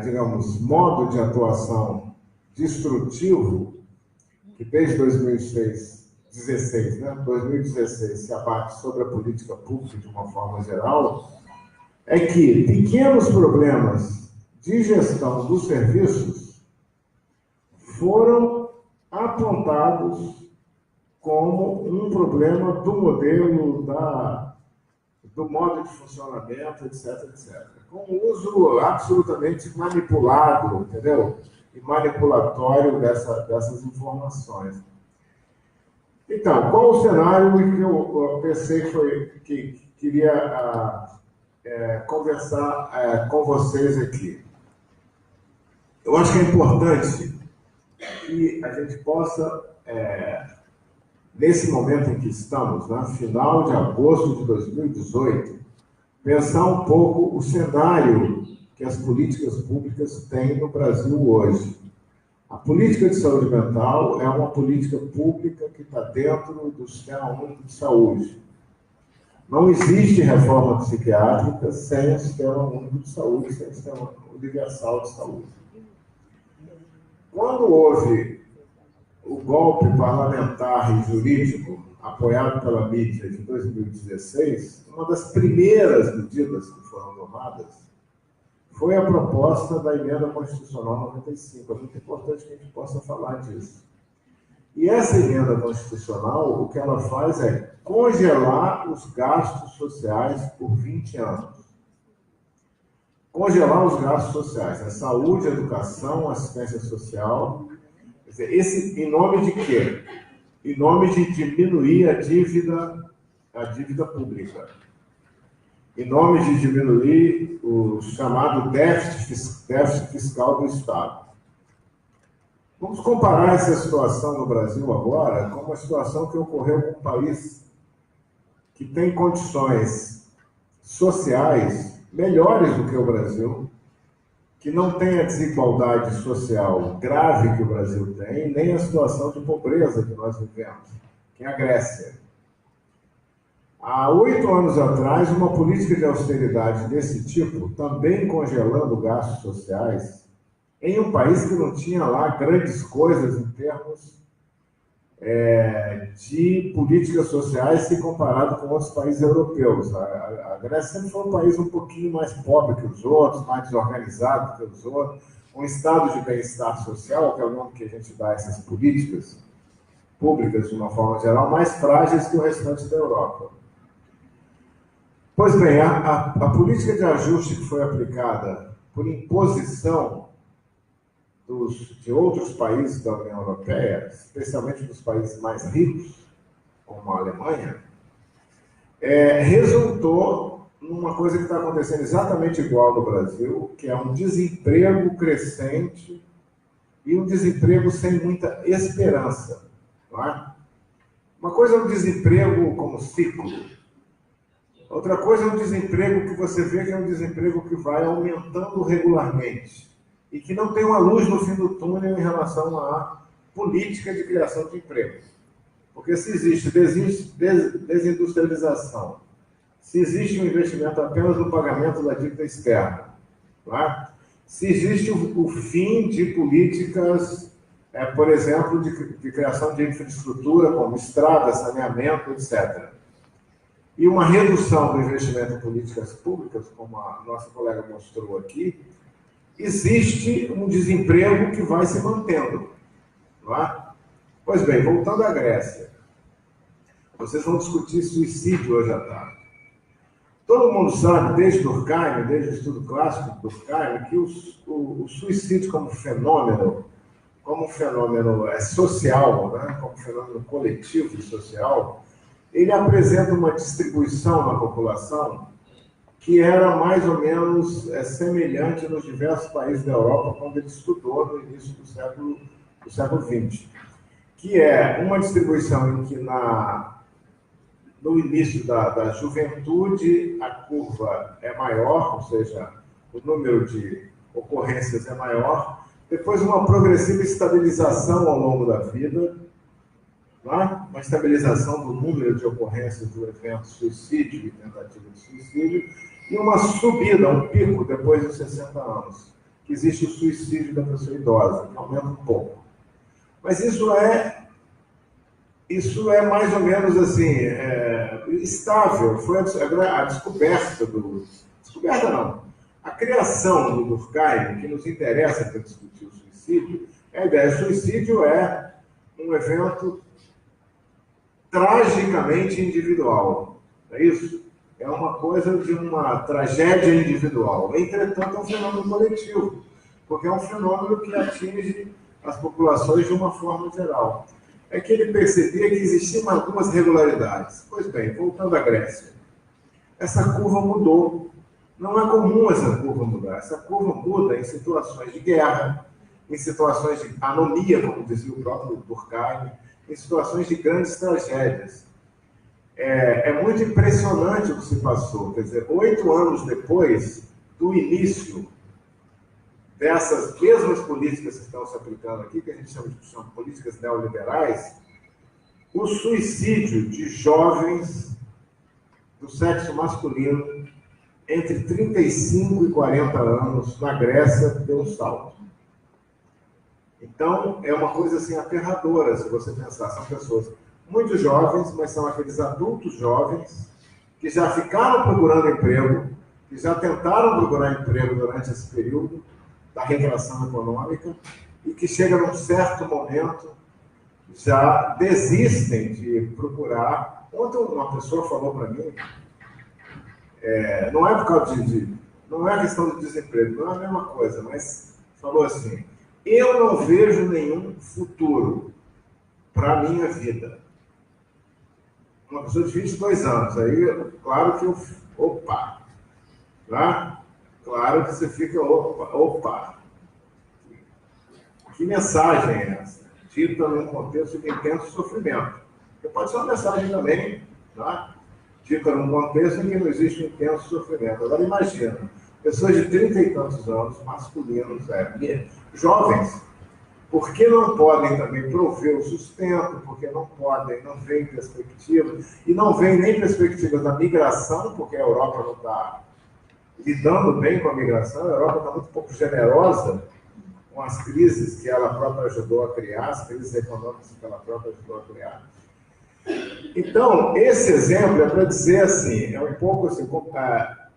digamos, modo de atuação destrutivo, que desde 2016 se abate sobre a política pública de uma forma geral, é que pequenos problemas de gestão dos serviços foram apontados como um problema do modelo, do modo de funcionamento, etc, etc. Com o uso absolutamente manipulado, entendeu? E manipulatório dessas informações. Então, qual o cenário que eu pensei que queria conversar com vocês aqui? Eu acho que é importante que a gente possa, nesse momento em que estamos, no final de agosto de 2018, pensar um pouco o cenário que as políticas públicas têm no Brasil hoje. A política de saúde mental é uma política pública que está dentro do Sistema Único de Saúde. Não existe reforma psiquiátrica sem o Sistema Único de Saúde, sem o Sistema Universal de Saúde. quando houve o golpe parlamentar e jurídico apoiado pela mídia de 2016, uma das primeiras medidas que foram tomadas foi a proposta da emenda constitucional 95. É muito importante que a gente possa falar disso. E essa emenda constitucional, o que ela faz é congelar os gastos sociais por 20 anos. Congelar os gastos sociais, né? Saúde, educação, assistência social. Quer dizer, em nome de quê? Em nome de diminuir a dívida pública. Em nome de diminuir o chamado déficit fiscal do Estado. Vamos comparar essa situação no Brasil agora com uma situação que ocorreu com um país que tem condições sociais melhores do que o Brasil, que não tem a desigualdade social grave que o Brasil tem, nem a situação de pobreza que nós vivemos, que é a Grécia. Há 8 anos atrás, uma política de austeridade desse tipo, também congelando gastos sociais, em um país que não tinha lá grandes coisas em termos de políticas sociais se comparado com outros países europeus. A Grécia sempre foi um país um pouquinho mais pobre que os outros, mais desorganizado que os outros, um estado de bem-estar social, que é o nome que a gente dá a essas políticas públicas, de uma forma geral, mais frágeis que o restante da Europa. Pois bem, a política de ajuste que foi aplicada por imposição de outros países da União Europeia, especialmente dos países mais ricos, como a Alemanha, resultou numa coisa que está acontecendo exatamente igual no Brasil, que é um desemprego crescente e um desemprego sem muita esperança. Não é? Uma coisa é um desemprego como ciclo, outra coisa é um desemprego que você vê que é um desemprego que vai aumentando regularmente e que não tem uma luz no fim do túnel em relação à política de criação de empregos. Porque se existe desindustrialização, se existe um investimento apenas no pagamento da dívida externa, não é? Se existe o fim de políticas, por exemplo, de criação de infraestrutura, como estradas, saneamento, etc., e uma redução do investimento em políticas públicas, como a nossa colega mostrou aqui, existe um desemprego que vai se mantendo. Não é? Pois bem, voltando à Grécia. Vocês vão discutir suicídio hoje à tarde. Todo mundo sabe, desde Durkheim, desde o estudo clássico de Durkheim, que o suicídio como fenômeno social, né? Como fenômeno coletivo e social, ele apresenta uma distribuição na população que era mais ou menos semelhante nos diversos países da Europa quando ele estudou no início do século XX, que é uma distribuição em que no início da juventude a curva é maior, ou seja, o número de ocorrências é maior, depois uma progressiva estabilização ao longo da vida, uma estabilização do número de ocorrências do evento suicídio e tentativa de suicídio, e uma subida, um pico, depois dos 60 anos, que existe o suicídio da pessoa idosa, que aumenta um pouco. Mas isso é mais ou menos assim, estável. Foi a descoberta descoberta não, a criação do Durkheim, que nos interessa para discutir o suicídio, a ideia de suicídio é um evento tragicamente individual, não é isso? É uma coisa de uma tragédia individual. Entretanto, é um fenômeno coletivo, porque é um fenômeno que atinge as populações de uma forma geral. É que ele percebia que existiam algumas regularidades. Pois bem, voltando à Grécia, essa curva mudou. Não é comum essa curva mudar. Essa curva muda em situações de guerra, em situações de anomia, como dizia o próprio Durkheim, em situações de grandes tragédias. É muito impressionante o que se passou. Quer dizer, 8 anos depois do início dessas mesmas políticas que estão se aplicando aqui, que a gente chama de políticas neoliberais, o suicídio de jovens do sexo masculino entre 35 e 40 anos na Grécia deu um salto. Então, é uma coisa assim aterradora, se você pensar. São pessoas muito jovens, mas são aqueles adultos jovens que já ficaram procurando emprego, que já tentaram procurar emprego durante esse período da retração econômica e que chega num certo momento já desistem de procurar. Ontem uma pessoa falou para mim, não é por causa não é questão de desemprego, não é a mesma coisa, mas falou assim: eu não vejo nenhum futuro para a minha vida. Uma pessoa de 22 anos, aí, claro que opa, tá? Claro que você fica, opa. Que mensagem é essa? Dita num contexto de intenso sofrimento. Porque pode ser uma mensagem também, tá? Dita num contexto em que não existe um intenso sofrimento. Agora imagina, pessoas de 30 e tantos anos, masculinos, jovens, por que não podem também prover o sustento, porque não podem, não veem perspectiva, e não veem nem perspectiva da migração, porque a Europa não está lidando bem com a migração, a Europa está muito pouco generosa com as crises que ela própria ajudou a criar, as crises econômicas que ela própria ajudou a criar. Então, esse exemplo é para dizer assim, é um pouco assim,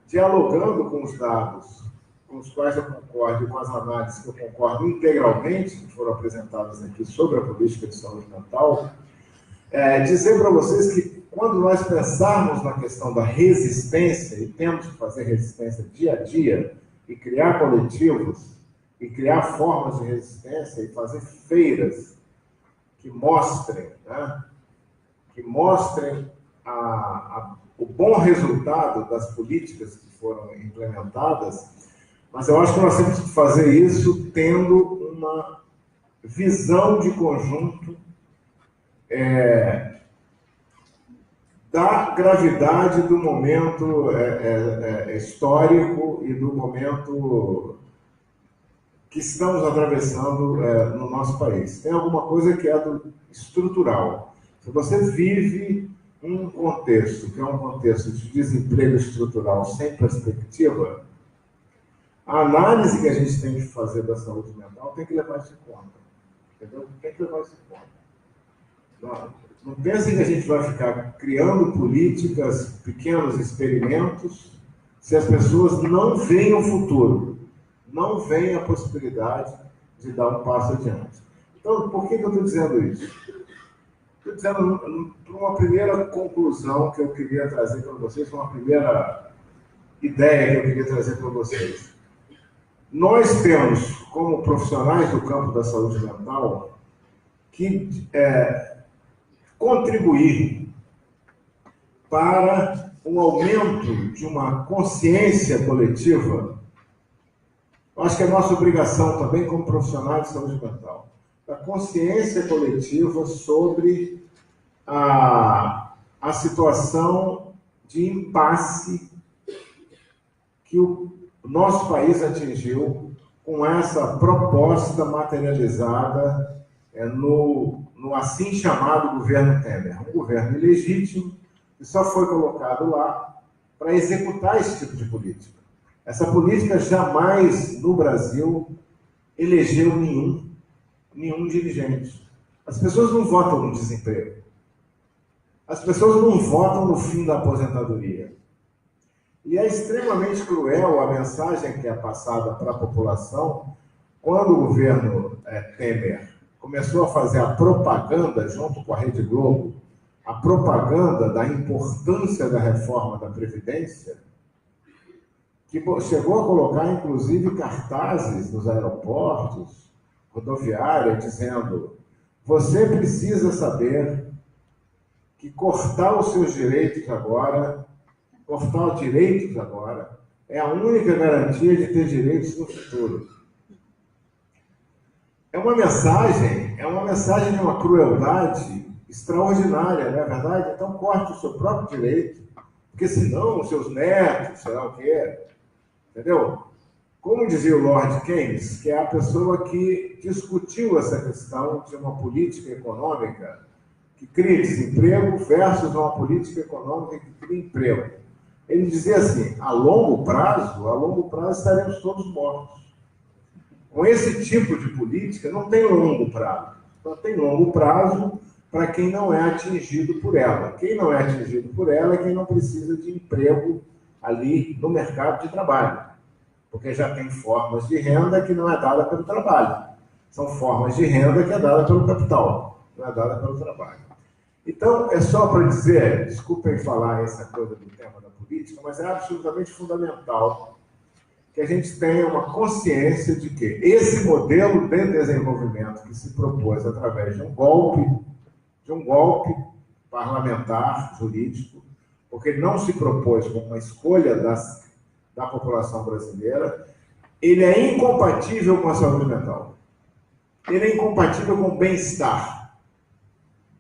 dialogando com os dados com os quais eu concordo e com as análises que eu concordo integralmente, que foram apresentadas aqui sobre a política de saúde mental, dizer para vocês que quando nós pensarmos na questão da resistência, e temos que fazer resistência dia a dia, e criar coletivos, e criar formas de resistência, e fazer feiras que mostrem, né, o bom resultado das políticas que foram implementadas, mas eu acho que nós temos que fazer isso tendo uma visão de conjunto da gravidade do momento histórico e do momento que estamos atravessando no nosso país. Tem alguma coisa que é estrutural. Se você vive um contexto que é um contexto de desemprego estrutural sem perspectiva, a análise que a gente tem que fazer da saúde mental tem que levar isso em conta. Entendeu? Tem que levar isso em conta. Não pensem que a gente vai ficar criando políticas, pequenos experimentos, se as pessoas não veem o futuro, não veem a possibilidade de dar um passo adiante. Então, por que eu estou dizendo isso? Estou dizendo para uma primeira conclusão que eu queria trazer para vocês, uma primeira ideia que eu queria trazer para vocês. Nós temos, como profissionais do campo da saúde mental, que contribuir para um aumento de uma consciência coletiva. Acho que é nossa obrigação também, como profissionais de saúde mental, a consciência coletiva sobre a situação de impasse que o nosso país atingiu com essa proposta materializada no assim chamado governo Temer. Um governo ilegítimo que só foi colocado lá para executar esse tipo de política. Essa política jamais, no Brasil, elegeu nenhum dirigente. As pessoas não votam no desemprego. As pessoas não votam no fim da aposentadoria. E é extremamente cruel a mensagem que é passada para a população quando o governo Temer começou a fazer a propaganda, junto com a Rede Globo, a propaganda da importância da reforma da Previdência, que chegou a colocar, inclusive, cartazes nos aeroportos, rodoviária, dizendo: você precisa saber que cortar os seus direitos agora, é a única garantia de ter direitos no futuro. É uma mensagem de uma crueldade extraordinária, não é verdade? Então corte o seu próprio direito, porque senão os seus netos, sei lá o quê, entendeu? Como dizia o Lord Keynes, que é a pessoa que discutiu essa questão de uma política econômica que cria desemprego versus uma política econômica que cria emprego. Ele dizia assim: a longo prazo estaremos todos mortos. com esse tipo de política, não tem longo prazo. Só tem longo prazo para quem não é atingido por ela. Quem não é atingido por ela é quem não precisa de emprego ali no mercado de trabalho, porque já tem formas de renda que não é dada pelo trabalho. São formas de renda que é dada pelo capital, não é dada pelo trabalho. Então, é só para dizer, desculpem falar essa coisa do tema da política, mas é absolutamente fundamental que a gente tenha uma consciência de que esse modelo de desenvolvimento que se propôs através de um golpe parlamentar, jurídico, porque ele não se propôs com uma escolha da população brasileira, ele é incompatível com a saúde mental. Ele é incompatível com o bem-estar.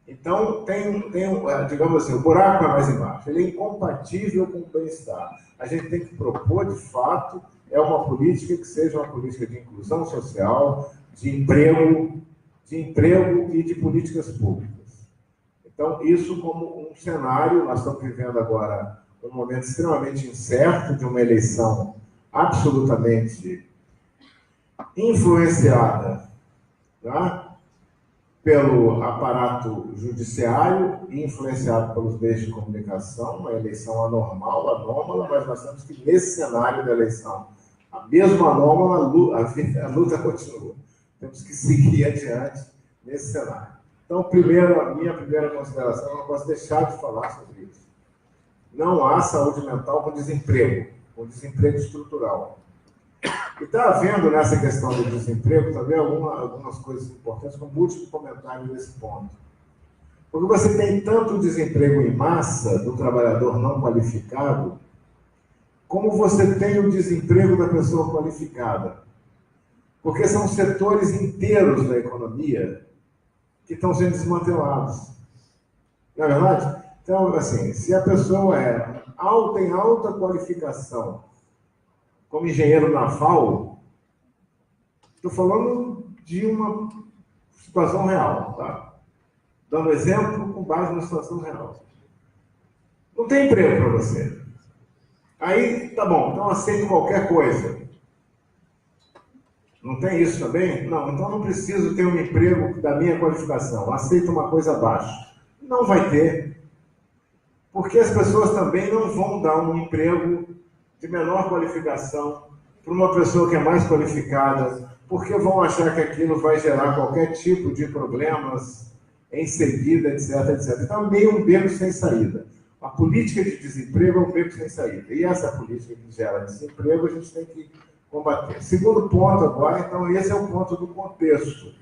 Então, digamos assim, o buraco é mais embaixo. Ele é incompatível com o bem-estar. A gente tem que propor, de fato, uma política que seja uma política de inclusão social, de emprego e de políticas públicas. Então, isso como um cenário, nós estamos vivendo agora um momento extremamente incerto de uma eleição absolutamente influenciada, tá? Pelo aparato judiciário e influenciado pelos meios de comunicação, uma eleição anormal, anômala, mas nós temos que, nesse cenário da eleição, a mesma anômala, a luta continua. Temos que seguir adiante nesse cenário. Então, a minha primeira consideração, eu não posso deixar de falar sobre isso. Não há saúde mental com desemprego estrutural. E está havendo nessa questão do desemprego também algumas coisas importantes, com múltiplos comentários nesse ponto. Porque você tem tanto desemprego em massa do trabalhador não qualificado, como você tem o desemprego da pessoa qualificada. Porque são setores inteiros da economia que estão sendo desmantelados. Não é verdade? Então, assim, se a pessoa tem alta qualificação, como engenheiro naval, estou falando de uma situação real, tá? Dando exemplo com base na situação real. Não tem emprego para você. Aí, tá bom, então aceito qualquer coisa. Não tem isso também? Não, então não preciso ter um emprego da minha qualificação. Aceito uma coisa abaixo. Não vai ter. Porque as pessoas também não vão dar um emprego de menor qualificação para uma pessoa que é mais qualificada, porque vão achar que aquilo vai gerar qualquer tipo de problemas em seguida, etc, etc. Então, meio um beco sem saída. A política de desemprego é um beco sem saída. E essa política que gera desemprego, a gente tem que combater. Segundo ponto agora, então, esse é o ponto do contexto.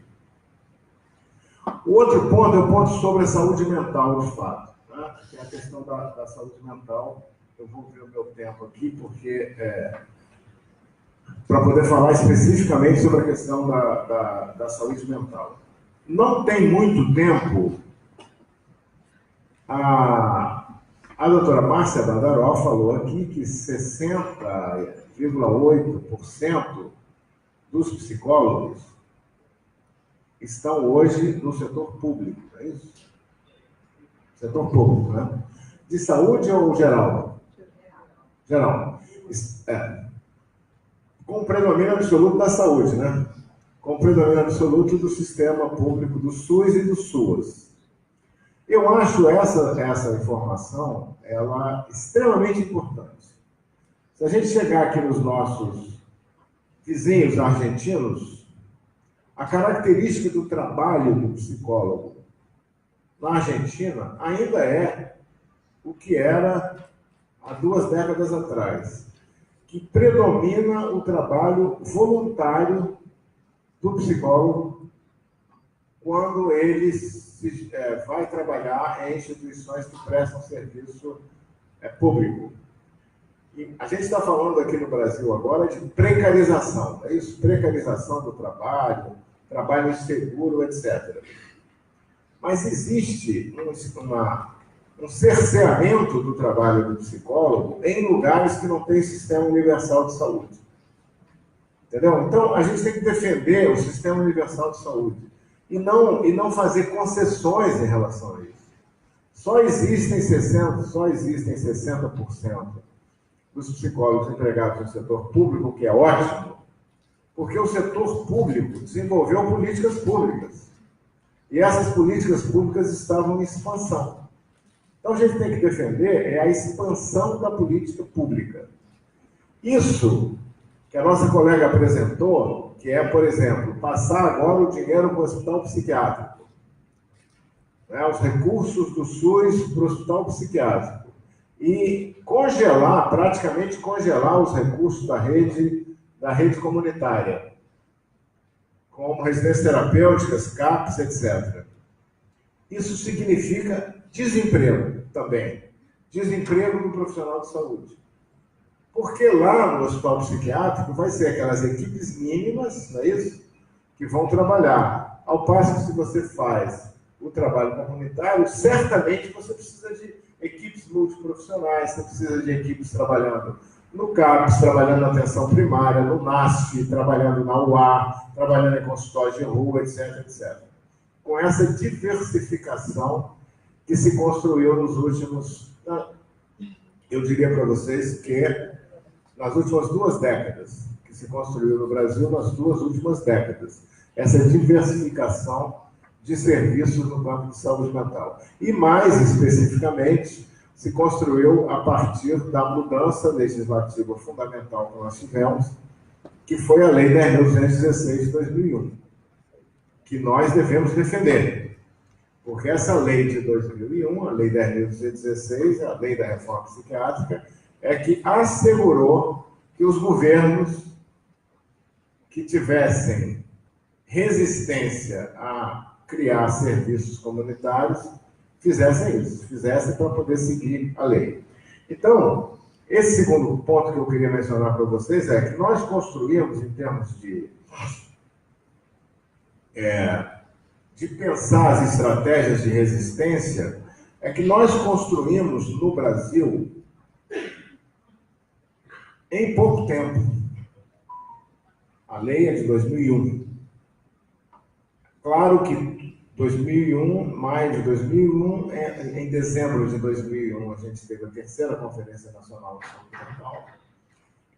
O outro ponto é o ponto sobre a saúde mental, de fato. Tá? Que é a questão da saúde mental. Eu vou ver o meu tempo aqui, porque para poder falar especificamente sobre a questão da saúde mental. Não tem muito tempo, a doutora Márcia Badaró falou aqui que 60,8% dos psicólogos estão hoje no setor público, é isso? Setor público, né? De saúde ou geral? Geral. Com predomínio absoluto da saúde, né? Com predomínio absoluto do sistema público do SUS e do SUAS. Eu acho essa informação extremamente importante. Se a gente chegar aqui nos nossos vizinhos argentinos, a característica do trabalho do psicólogo na Argentina ainda é o que era há 2 décadas atrás, que predomina o trabalho voluntário do psicólogo quando ele vai trabalhar em instituições que prestam serviço público. E a gente está falando aqui no Brasil agora de precarização, é isso? Precarização do trabalho, trabalho inseguro, etc. Mas existe um cerceamento do trabalho do psicólogo em lugares que não tem sistema universal de saúde. Entendeu? Então, a gente tem que defender o sistema universal de saúde e não fazer concessões em relação a isso. Só existem 60% dos psicólogos empregados no setor público, que é ótimo, porque o setor público desenvolveu políticas públicas. E essas políticas públicas estavam em expansão. Então, a gente tem que defender a expansão da política pública. Isso que a nossa colega apresentou, que é, por exemplo, passar agora o dinheiro para o hospital psiquiátrico, né, os recursos do SUS para o hospital psiquiátrico, e congelar, praticamente congelar os recursos da rede comunitária, como residências terapêuticas, CAPs, etc. Isso significa desemprego também. Desemprego do profissional de saúde. Porque lá no hospital psiquiátrico vai ser aquelas equipes mínimas, não é isso? Que vão trabalhar. Ao passo que se você faz o trabalho comunitário, certamente você precisa de equipes multiprofissionais, você precisa de equipes trabalhando no CAPS, trabalhando na atenção primária, no NASF, trabalhando na UA, trabalhando em consultório de rua, etc, etc. Com essa diversificação que se construiu nos últimos, eu diria para vocês que nas últimas 2 décadas, que se construiu no Brasil nas 2 últimas décadas, essa diversificação de serviços no campo de saúde mental. E mais especificamente, se construiu a partir da mudança legislativa fundamental que nós tivemos, que foi a Lei 10.216 de 2001, que nós devemos defender. Porque essa lei de 2001, a Lei 10.216, a Lei da Reforma Psiquiátrica, é que assegurou que os governos que tivessem resistência a criar serviços comunitários fizessem isso, fizessem para poder seguir a lei. Então, esse segundo ponto que eu queria mencionar para vocês é que nós construímos, em termos de pensar as estratégias de resistência, é que nós construímos no Brasil em pouco tempo. A lei é de 2001. Claro que 2001, maio de 2001, em dezembro de 2001, a gente teve a terceira Conferência Nacional de Saúde Mental.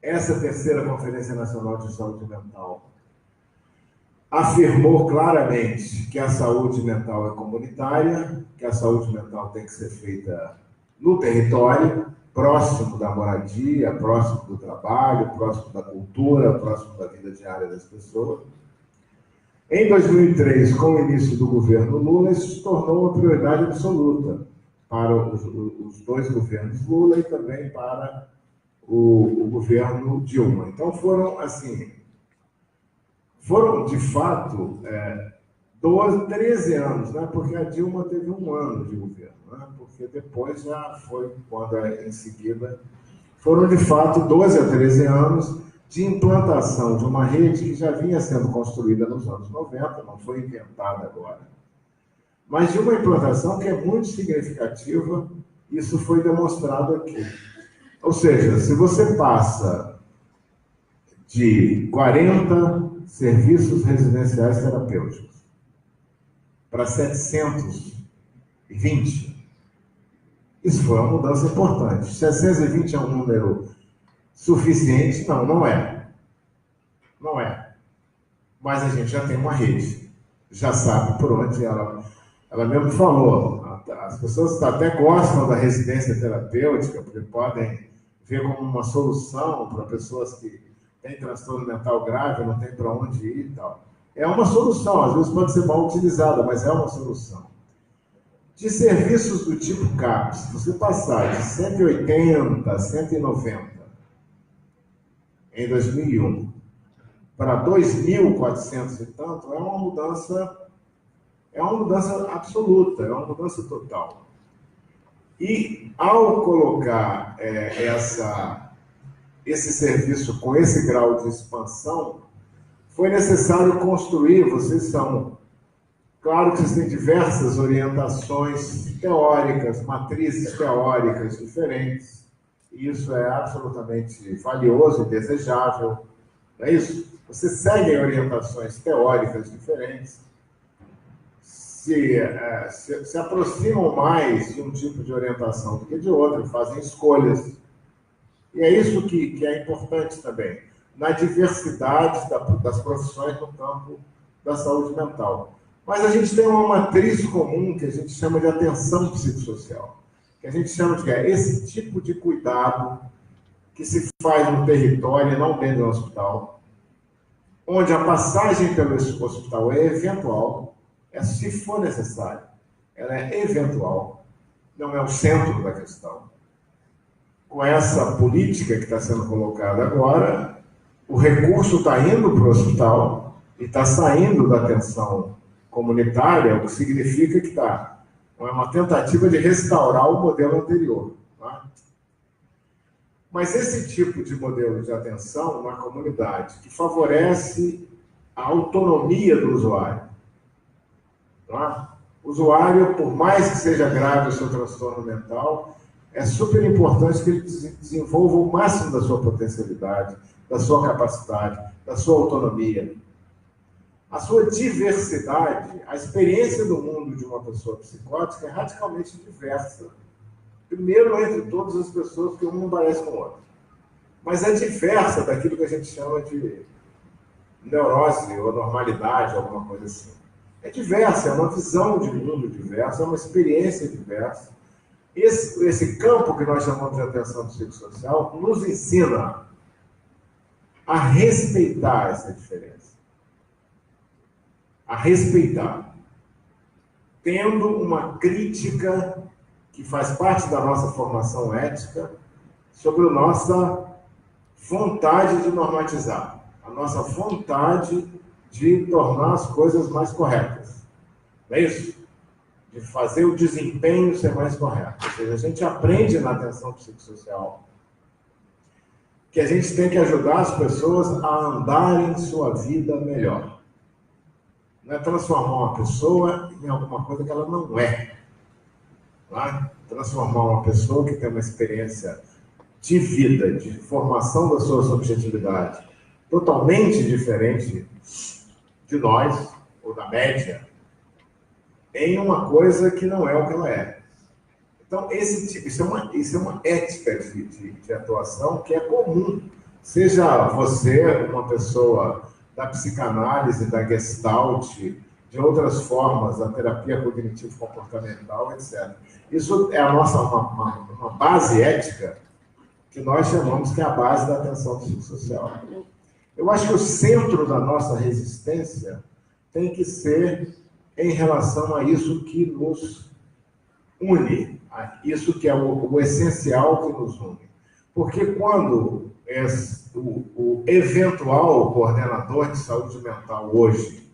Essa terceira Conferência Nacional de Saúde Mental afirmou claramente que a saúde mental é comunitária, que a saúde mental tem que ser feita no território, próximo da moradia, próximo do trabalho, próximo da cultura, próximo da vida diária das pessoas. Em 2003, com o início do governo Lula, isso se tornou uma prioridade absoluta para os 2 governos Lula e também para o governo Dilma. Então foram, de fato, 13 anos, né? Porque a Dilma teve 1 ano de governo, né? Porque depois já foi, quando em seguida, foram de fato 12 a 13 anos de implantação de uma rede que já vinha sendo construída nos anos 90, não foi inventada agora, mas de uma implantação que é muito significativa, isso foi demonstrado aqui. Ou seja, se você passa de 40 serviços residenciais terapêuticos para 720, isso foi uma mudança importante. 720 é um número suficiente? Não, não é. Não é. Mas a gente já tem uma rede. Já sabe por onde ela mesmo falou. As pessoas até gostam da residência terapêutica, porque podem ver como uma solução para pessoas que têm transtorno mental grave, não tem para onde ir e tal. É uma solução, às vezes pode ser mal utilizada, mas é uma solução. De serviços do tipo CAPS, se você passar de 180 a 190 em 2001 para 2.400 e tanto, é uma mudança absoluta, é uma mudança total. E ao colocar esse serviço com esse grau de expansão, foi necessário construir, claro que vocês têm diversas orientações teóricas, matrizes teóricas diferentes, e isso é absolutamente valioso e desejável, não é isso? Você segue orientações teóricas diferentes, se aproximam mais de um tipo de orientação do que de outro, fazem escolhas. E é isso que é importante também. na diversidade das profissões no campo da saúde mental. Mas a gente tem uma matriz comum que a gente chama de atenção psicossocial, que a gente chama de esse tipo de cuidado que se faz no território e não dentro do hospital, onde a passagem pelo hospital é eventual, se for necessário, ela é eventual, não é o centro da questão. Com essa política que está sendo colocada agora, o recurso está indo para o hospital e está saindo da atenção comunitária, o que significa que é uma tentativa de restaurar o modelo anterior. Tá? Mas esse tipo de modelo de atenção na comunidade, que favorece a autonomia do usuário. Tá? O usuário, por mais que seja grave o seu transtorno mental, é super importante que ele desenvolva o máximo da sua potencialidade, da sua capacidade, da sua autonomia. A sua diversidade, a experiência do mundo de uma pessoa psicótica é radicalmente diversa. Primeiro, entre todas as pessoas, porque um não parece com o outro. Mas é diversa daquilo que a gente chama de neurose ou normalidade, alguma coisa assim. É diversa, é uma visão de mundo diversa, é uma experiência diversa. Esse campo que nós chamamos de atenção psicossocial nos ensina a respeitar essa diferença. A respeitar. Tendo uma crítica que faz parte da nossa formação ética sobre a nossa vontade de normatizar, a nossa vontade de tornar as coisas mais corretas. Não é isso? De fazer o desempenho ser mais correto. Ou seja, a gente aprende na atenção psicossocial que a gente tem que ajudar as pessoas a andarem sua vida melhor. Não é transformar uma pessoa em alguma coisa que ela não é. Tá? Transformar uma pessoa que tem uma experiência de vida, de formação da sua subjetividade, totalmente diferente de nós, ou da média, em uma coisa que não é o que ela é. Então, isso é uma ética de atuação que é comum. Seja você uma pessoa da psicanálise, da Gestalt, de outras formas, da terapia cognitivo-comportamental, etc. Isso é uma base ética que nós chamamos que é a base da atenção psicossocial. Eu acho que o centro da nossa resistência tem que ser em relação a isso que nos une, isso que é o essencial que nos une. Porque quando o eventual coordenador de saúde mental hoje,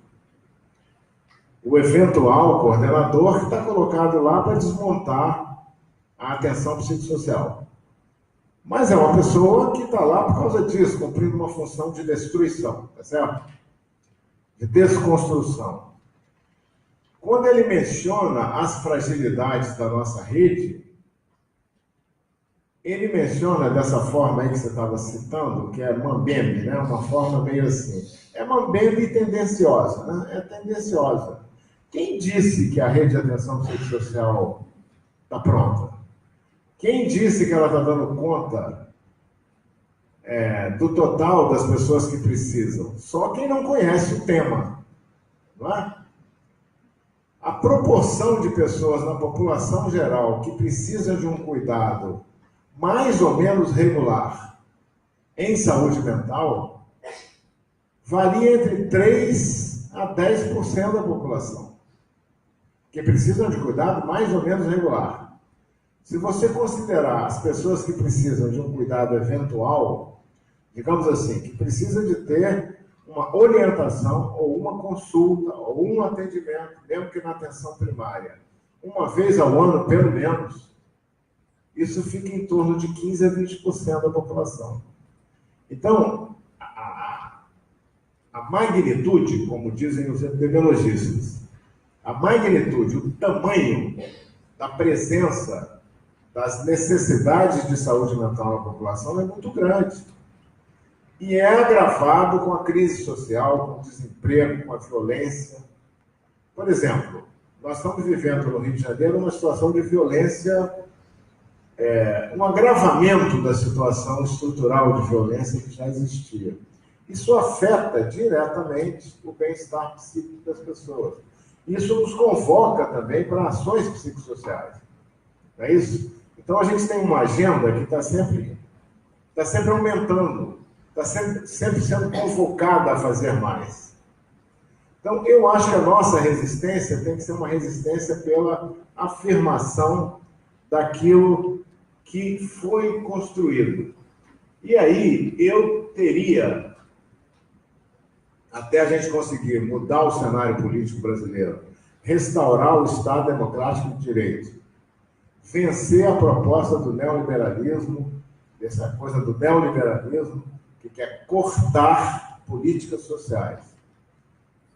o eventual coordenador que está colocado lá para desmontar a atenção psicossocial. Mas é uma pessoa que está lá por causa disso, cumprindo uma função de destruição, tá certo? De desconstrução. Quando ele menciona as fragilidades da nossa rede, ele menciona dessa forma aí que você estava citando, que é mambembe, né? Uma forma meio assim. É mambembe tendenciosa, né? É tendenciosa. Quem disse que a rede de atenção psicossocial está pronta? Quem disse que ela está dando conta do total das pessoas que precisam? Só quem não conhece o tema, não é? A proporção de pessoas na população geral que precisam de um cuidado mais ou menos regular em saúde mental varia entre 3% a 10% da população que precisam de cuidado mais ou menos regular. Se você considerar as pessoas que precisam de um cuidado eventual, digamos assim, que precisa de ter uma orientação ou uma consulta ou um atendimento, mesmo que na atenção primária, uma vez ao ano, pelo menos, isso fica em torno de 15% a 20% da população. Então, a magnitude, como dizem os epidemiologistas, a magnitude, o tamanho da presença das necessidades de saúde mental na população é muito grande. E é agravado com a crise social, com o desemprego, com a violência. Por exemplo, nós estamos vivendo no Rio de Janeiro uma situação de violência, um agravamento da situação estrutural de violência que já existia. isso afeta diretamente o bem-estar psíquico das pessoas. Isso nos convoca também para ações psicossociais. Não é isso? Então, a gente tem uma agenda que está sempre aumentando, está sempre sendo convocada a fazer mais. Então, eu acho que a nossa resistência tem que ser uma resistência pela afirmação daquilo que foi construído. E aí, eu teria, até a gente conseguir mudar o cenário político brasileiro, restaurar o Estado Democrático de Direito, vencer a proposta do neoliberalismo, dessa coisa do neoliberalismo, que quer cortar políticas sociais.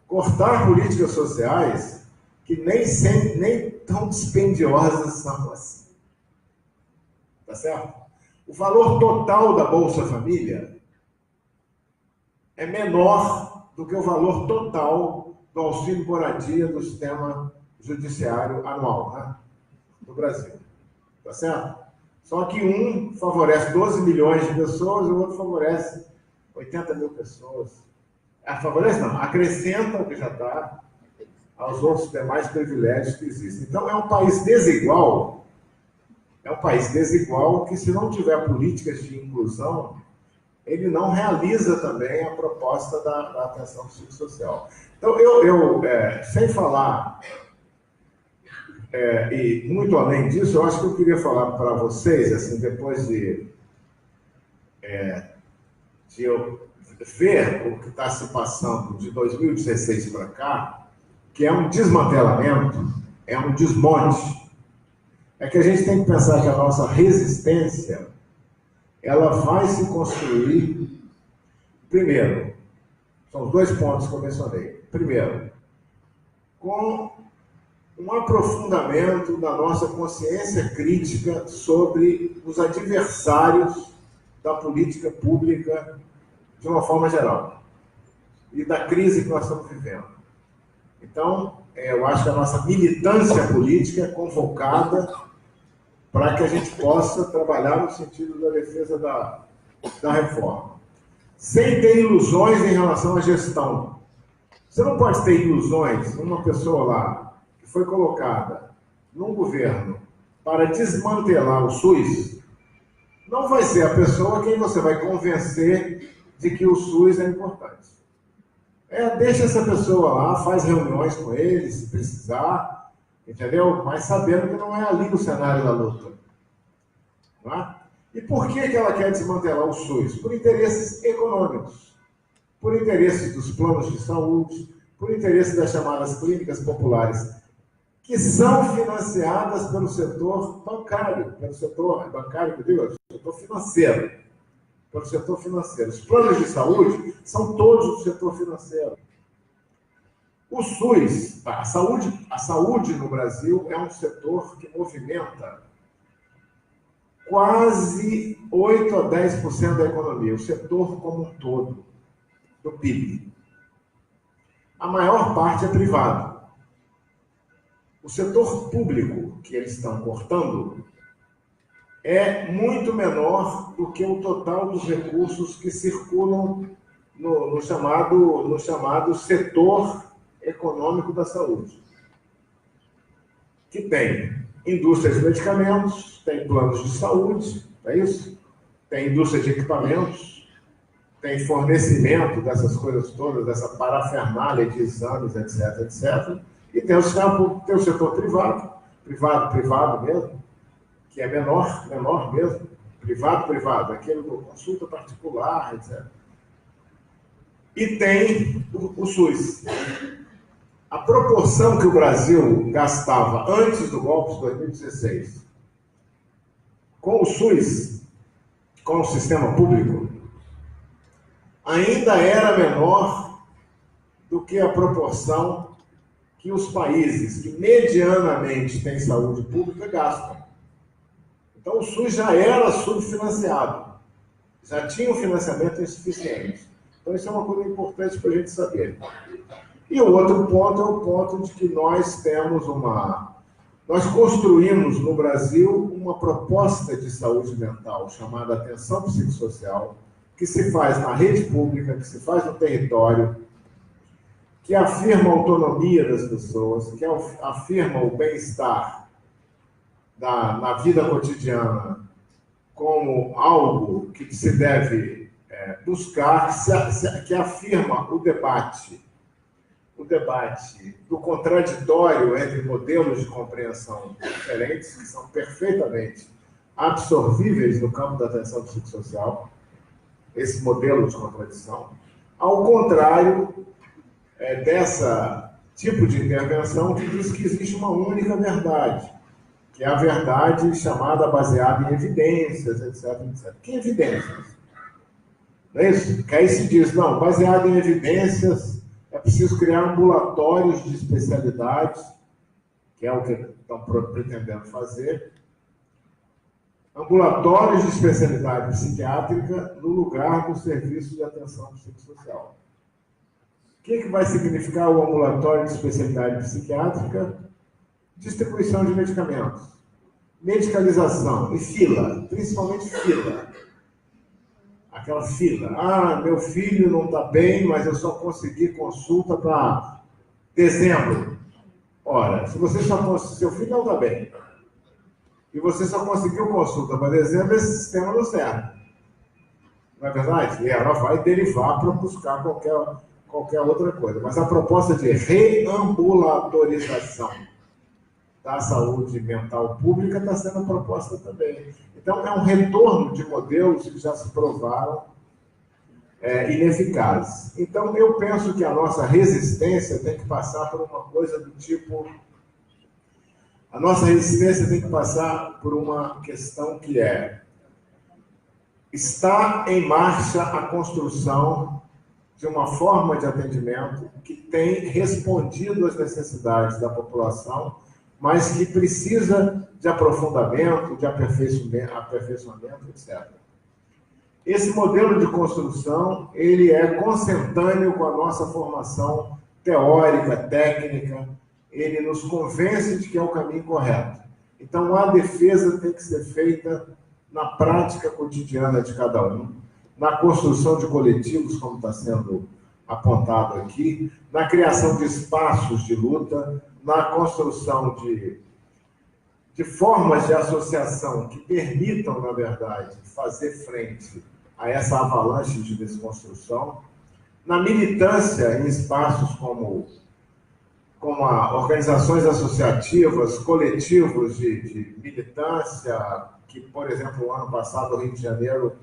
Cortar políticas sociais que nem tão dispendiosas são assim. Tá certo? O valor total da Bolsa Família é menor do que o valor total do auxílio moradia do sistema judiciário anual, né, do Brasil. Tá certo? Só que um favorece 12 milhões de pessoas e o outro favorece 80 mil pessoas. Favorece não, acrescenta o que já está aos outros demais privilégios que existem. Então, é um país desigual. É um país desigual que, se não tiver políticas de inclusão, ele não realiza também a proposta da atenção psicossocial. Então, sem falar, e muito além disso, eu acho que eu queria falar para vocês, assim, depois de eu ver o que está se passando de 2016 para cá, que é um desmantelamento, é um desmonte, é que a gente tem que pensar que a nossa resistência, ela vai se construir, primeiro, são os 2 pontos que eu mencionei. Primeiro, com um aprofundamento da nossa consciência crítica sobre os adversários da política pública de uma forma geral e da crise que nós estamos vivendo. Então, eu acho que a nossa militância política é convocada para que a gente possa trabalhar no sentido da defesa da reforma. Sem ter ilusões em relação à gestão. Você não pode ter ilusões numa pessoa lá que foi colocada num governo para desmantelar o SUS. Não vai ser a pessoa quem você vai convencer de que o SUS é importante. Deixa essa pessoa lá, faz reuniões com ele, se precisar, entendeu? Mas sabendo que não é ali no cenário da luta. Não é? E por que ela quer desmantelar o SUS? Por interesses econômicos, por interesses dos planos de saúde, por interesse das chamadas clínicas populares, que são financiadas pelo setor bancário, que eu digo, setor financeiro, pelo setor financeiro. Os planos de saúde são todos do setor financeiro. O SUS, a saúde no Brasil é um setor que movimenta quase 8 a 10% da economia, o setor como um todo, do PIB. A maior parte é privado. O setor público que eles estão cortando é muito menor do que o total dos recursos que circulam no chamado setor econômico da saúde, que tem indústria de medicamentos, tem planos de saúde, é isso? Tem indústria de equipamentos, tem fornecimento dessas coisas todas, dessa parafernália de exames, etc, etc. E tem o setor privado mesmo, que é menor mesmo, privado, aquele do consulta particular, etc. E tem o SUS. A proporção que o Brasil gastava antes do golpe de 2016 com o SUS, com o sistema público, ainda era menor do que a proporção que os países que medianamente têm saúde pública gastam. Então, o SUS já era subfinanciado, já tinha um financiamento insuficiente. Então, isso é uma coisa importante para a gente saber. E o outro ponto é o ponto de que nós construímos no Brasil uma proposta de saúde mental chamada atenção psicossocial, que se faz na rede pública, que se faz no território, que afirma a autonomia das pessoas, que afirma o bem-estar na vida cotidiana como algo que se deve buscar, que afirma o debate do contraditório entre modelos de compreensão diferentes, que são perfeitamente absorvíveis no campo da atenção psicossocial, esse modelo de contradição, ao contrário dessa tipo de intervenção que diz que existe uma única verdade, que é a verdade chamada baseada em evidências, etc, etc. Que evidências? Não é isso? Que aí se diz, não, baseado em evidências, é preciso criar ambulatórios de especialidades, que é o que estão pretendendo fazer, ambulatórios de especialidade psiquiátrica no lugar do serviço de atenção psicossocial. O que vai significar o ambulatório de especialidade psiquiátrica? Distribuição de medicamentos, medicalização e fila, principalmente fila. Aquela fila. Ah, meu filho não está bem, mas eu só consegui consulta para dezembro. Ora, se você seu filho não está bem e você só conseguiu consulta para dezembro, esse sistema não serve. Não é verdade? E ela vai derivar para buscar qualquer outra coisa. Mas a proposta de reambulatorização da saúde mental pública está sendo proposta também. Então, é um retorno de modelos que já se provaram ineficazes. Então, eu penso que a nossa resistência tem que passar por uma coisa do tipo... A nossa resistência tem que passar por uma questão que está em marcha a construção de uma forma de atendimento que tem respondido às necessidades da população, mas que precisa de aprofundamento, de aperfeiçoamento, etc. Esse modelo de construção, ele é consentâneo com a nossa formação teórica, técnica, ele nos convence de que é o caminho correto. Então, a defesa tem que ser feita na prática cotidiana de cada um, na construção de coletivos, como está sendo apontado aqui, na criação de espaços de luta, na construção de formas de associação que permitam, na verdade, fazer frente a essa avalanche de desconstrução, na militância em espaços como organizações associativas, coletivos de militância, que, por exemplo, o ano passado, o Rio de Janeiro,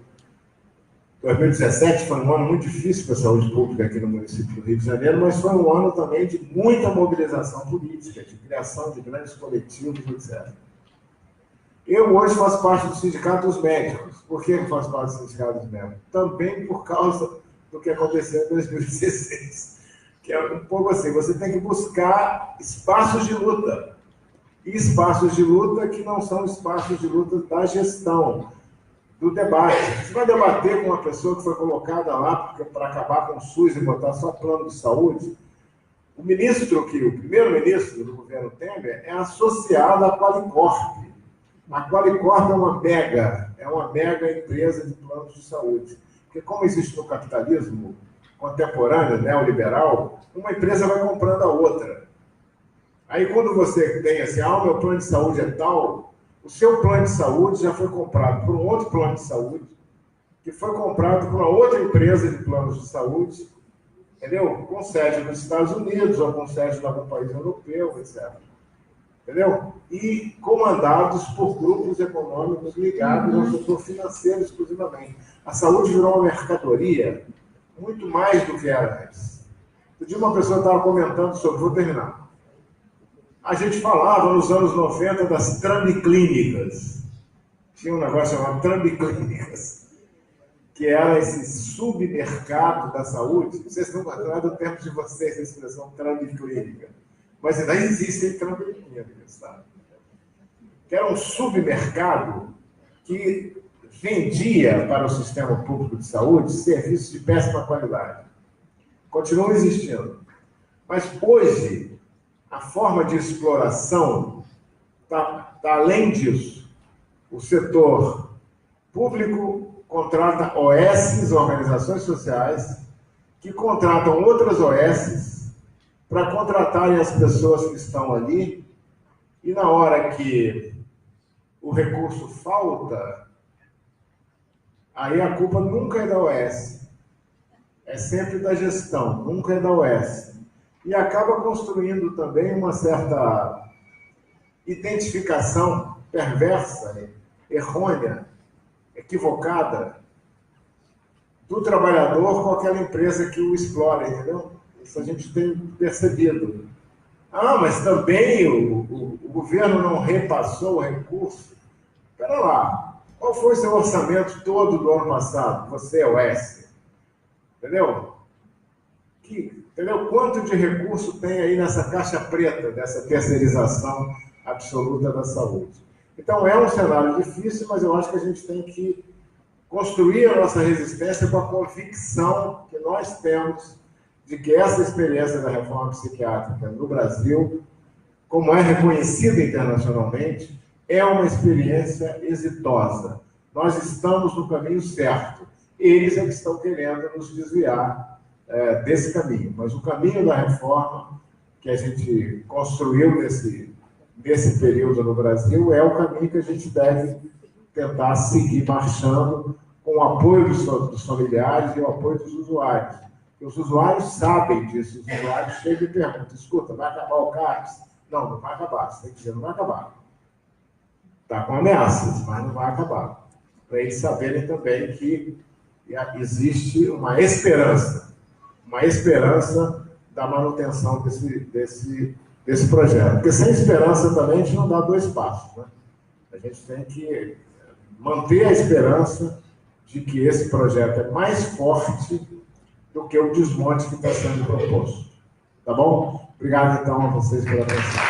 2017, foi um ano muito difícil para a saúde pública aqui no município do Rio de Janeiro, mas foi um ano também de muita mobilização política, de criação de grandes coletivos, etc. Eu hoje faço parte do Sindicato dos Médicos. Por que eu faço parte do Sindicato dos Médicos? Também por causa do que aconteceu em 2016. Que é um pouco assim, você tem que buscar espaços de luta. E espaços de luta que não são espaços de luta da gestão, do debate. Você vai debater com uma pessoa que foi colocada lá para acabar com o SUS e botar só plano de saúde. O primeiro-ministro do governo Temer é associado à Qualicorp. A Qualicorp é uma mega empresa de planos de saúde. Porque como existe no capitalismo contemporâneo, neoliberal, uma empresa vai comprando a outra. Aí quando você tem assim, meu plano de saúde é tal, o seu plano de saúde já foi comprado por um outro plano de saúde, que foi comprado por uma outra empresa de planos de saúde, entendeu? Com sede nos Estados Unidos, ou com sede em algum país europeu, etc. Entendeu? E comandados por grupos econômicos ligados ao setor financeiro exclusivamente. A saúde virou uma mercadoria muito mais do que era antes. Um dia uma pessoa estava comentando sobre, vou terminar. A gente falava nos anos 90 das trambiclínicas. Tinha um negócio chamado trambiclínicas, que era esse submercado da saúde. Vocês não encontraram do tempo de vocês a expressão trambiclínica, mas ainda existem trambiclínicas, tá? Que era um submercado que vendia para o sistema público de saúde serviços de péssima qualidade. Continuam existindo. Mas hoje, a forma de exploração está além disso. O setor público contrata OS, organizações sociais, que contratam outras OS para contratarem as pessoas que estão ali, e na hora que o recurso falta, aí a culpa nunca é da OS, é sempre da gestão, nunca é da OS. E acaba construindo também uma certa identificação perversa, errônea, equivocada, do trabalhador com aquela empresa que o explora, entendeu? Isso a gente tem percebido. Ah, mas também o governo não repassou o recurso. Espera lá, qual foi o seu orçamento todo do ano passado? Você, OS. Entendeu? Entendeu? Quanto de recurso tem aí nessa caixa preta, dessa terceirização absoluta da saúde? Então, é um cenário difícil, mas eu acho que a gente tem que construir a nossa resistência com a convicção que nós temos de que essa experiência da reforma psiquiátrica no Brasil, como é reconhecida internacionalmente, é uma experiência exitosa. Nós estamos no caminho certo. Eles é que estão querendo nos desviar desse caminho. Mas o caminho da reforma que a gente construiu nesse período no Brasil é o caminho que a gente deve tentar seguir marchando com o apoio dos familiares e o apoio dos usuários. E os usuários sabem disso. Os usuários chegam e perguntam: escuta, vai acabar o CAPS? Não, não vai acabar. Você tem que dizer, não vai acabar. Está com ameaças, mas não vai acabar. Para eles saberem também que existe uma esperança da manutenção desse projeto. Porque sem esperança também a gente não dá 2 passos, né? A gente tem que manter a esperança de que esse projeto é mais forte do que o desmonte que está sendo proposto. Tá bom? Obrigado, então, a vocês pela atenção.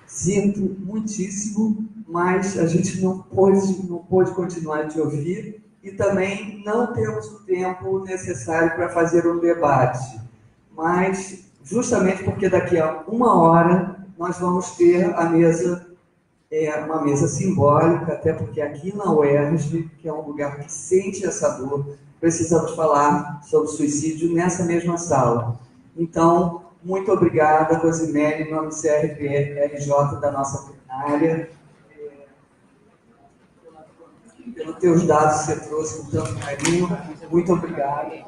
Sinto muitíssimo, mas a gente não pôde continuar de ouvir e também não temos o tempo necessário para fazer um debate. Mas, justamente porque daqui a 1 hora nós vamos ter a mesa, uma mesa simbólica, até porque aqui na UERJ, que é um lugar que sente essa dor, precisamos falar sobre suicídio nessa mesma sala. Então, muito obrigada, Rosimene, em nome do CRPRJ da nossa plenária, pelos teus dados que você trouxe com tanto carinho. Muito obrigada.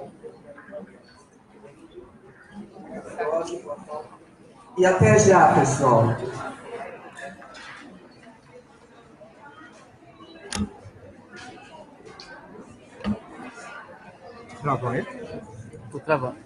E até já, pessoal. Travou aí? Tô travando.